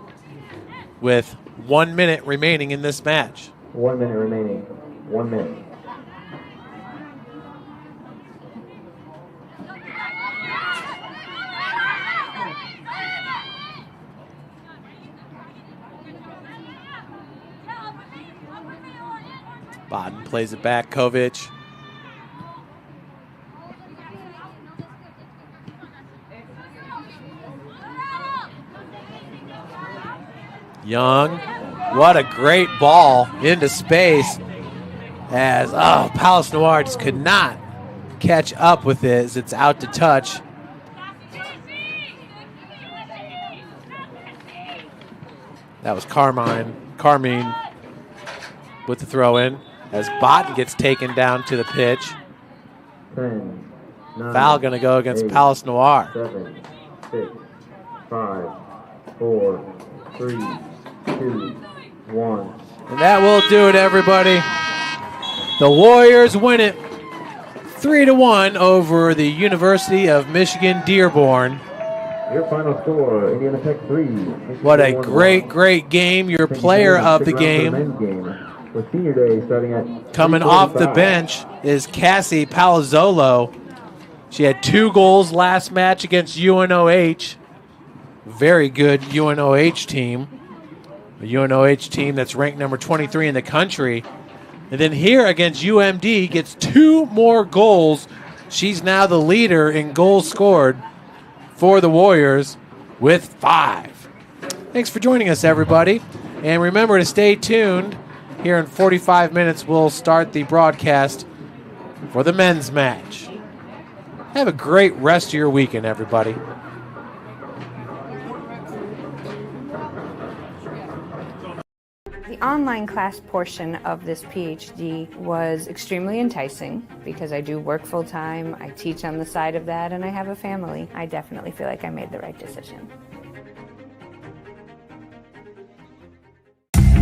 with 1 minute remaining in this match. 1 minute remaining. 1 minute. Bodden plays it back, Kovic. Young, what a great ball into space as, Palace Noir just could not catch up with it as it's out to touch. That was Carmine with the throw in as Botten gets taken down to the pitch. 10, 9, Foul going to go against 8, Palace Noir. 7, 6, 5, 4, 3, 2, 1. And that will do it, everybody. The Warriors win it 3-1 over the University of Michigan Dearborn. Your final score, Indiana Tech 3. What a great game. Your player of the game. With senior day starting at coming off the bench is Cassie Palazzolo. She had 2 goals last match against UNOH. Very good UNOH team. A UNOH team that's ranked number 23 in the country. And then here against UMD gets 2 more goals. She's now the leader in goals scored for the Warriors with 5. Thanks for joining us, everybody. And remember to stay tuned. Here in 45 minutes, we'll start the broadcast for the men's match. Have a great rest of your weekend, everybody. The online class portion of this PhD was extremely enticing because I do work full time, I teach on the side of that, and I have a family. I definitely feel like I made the right decision.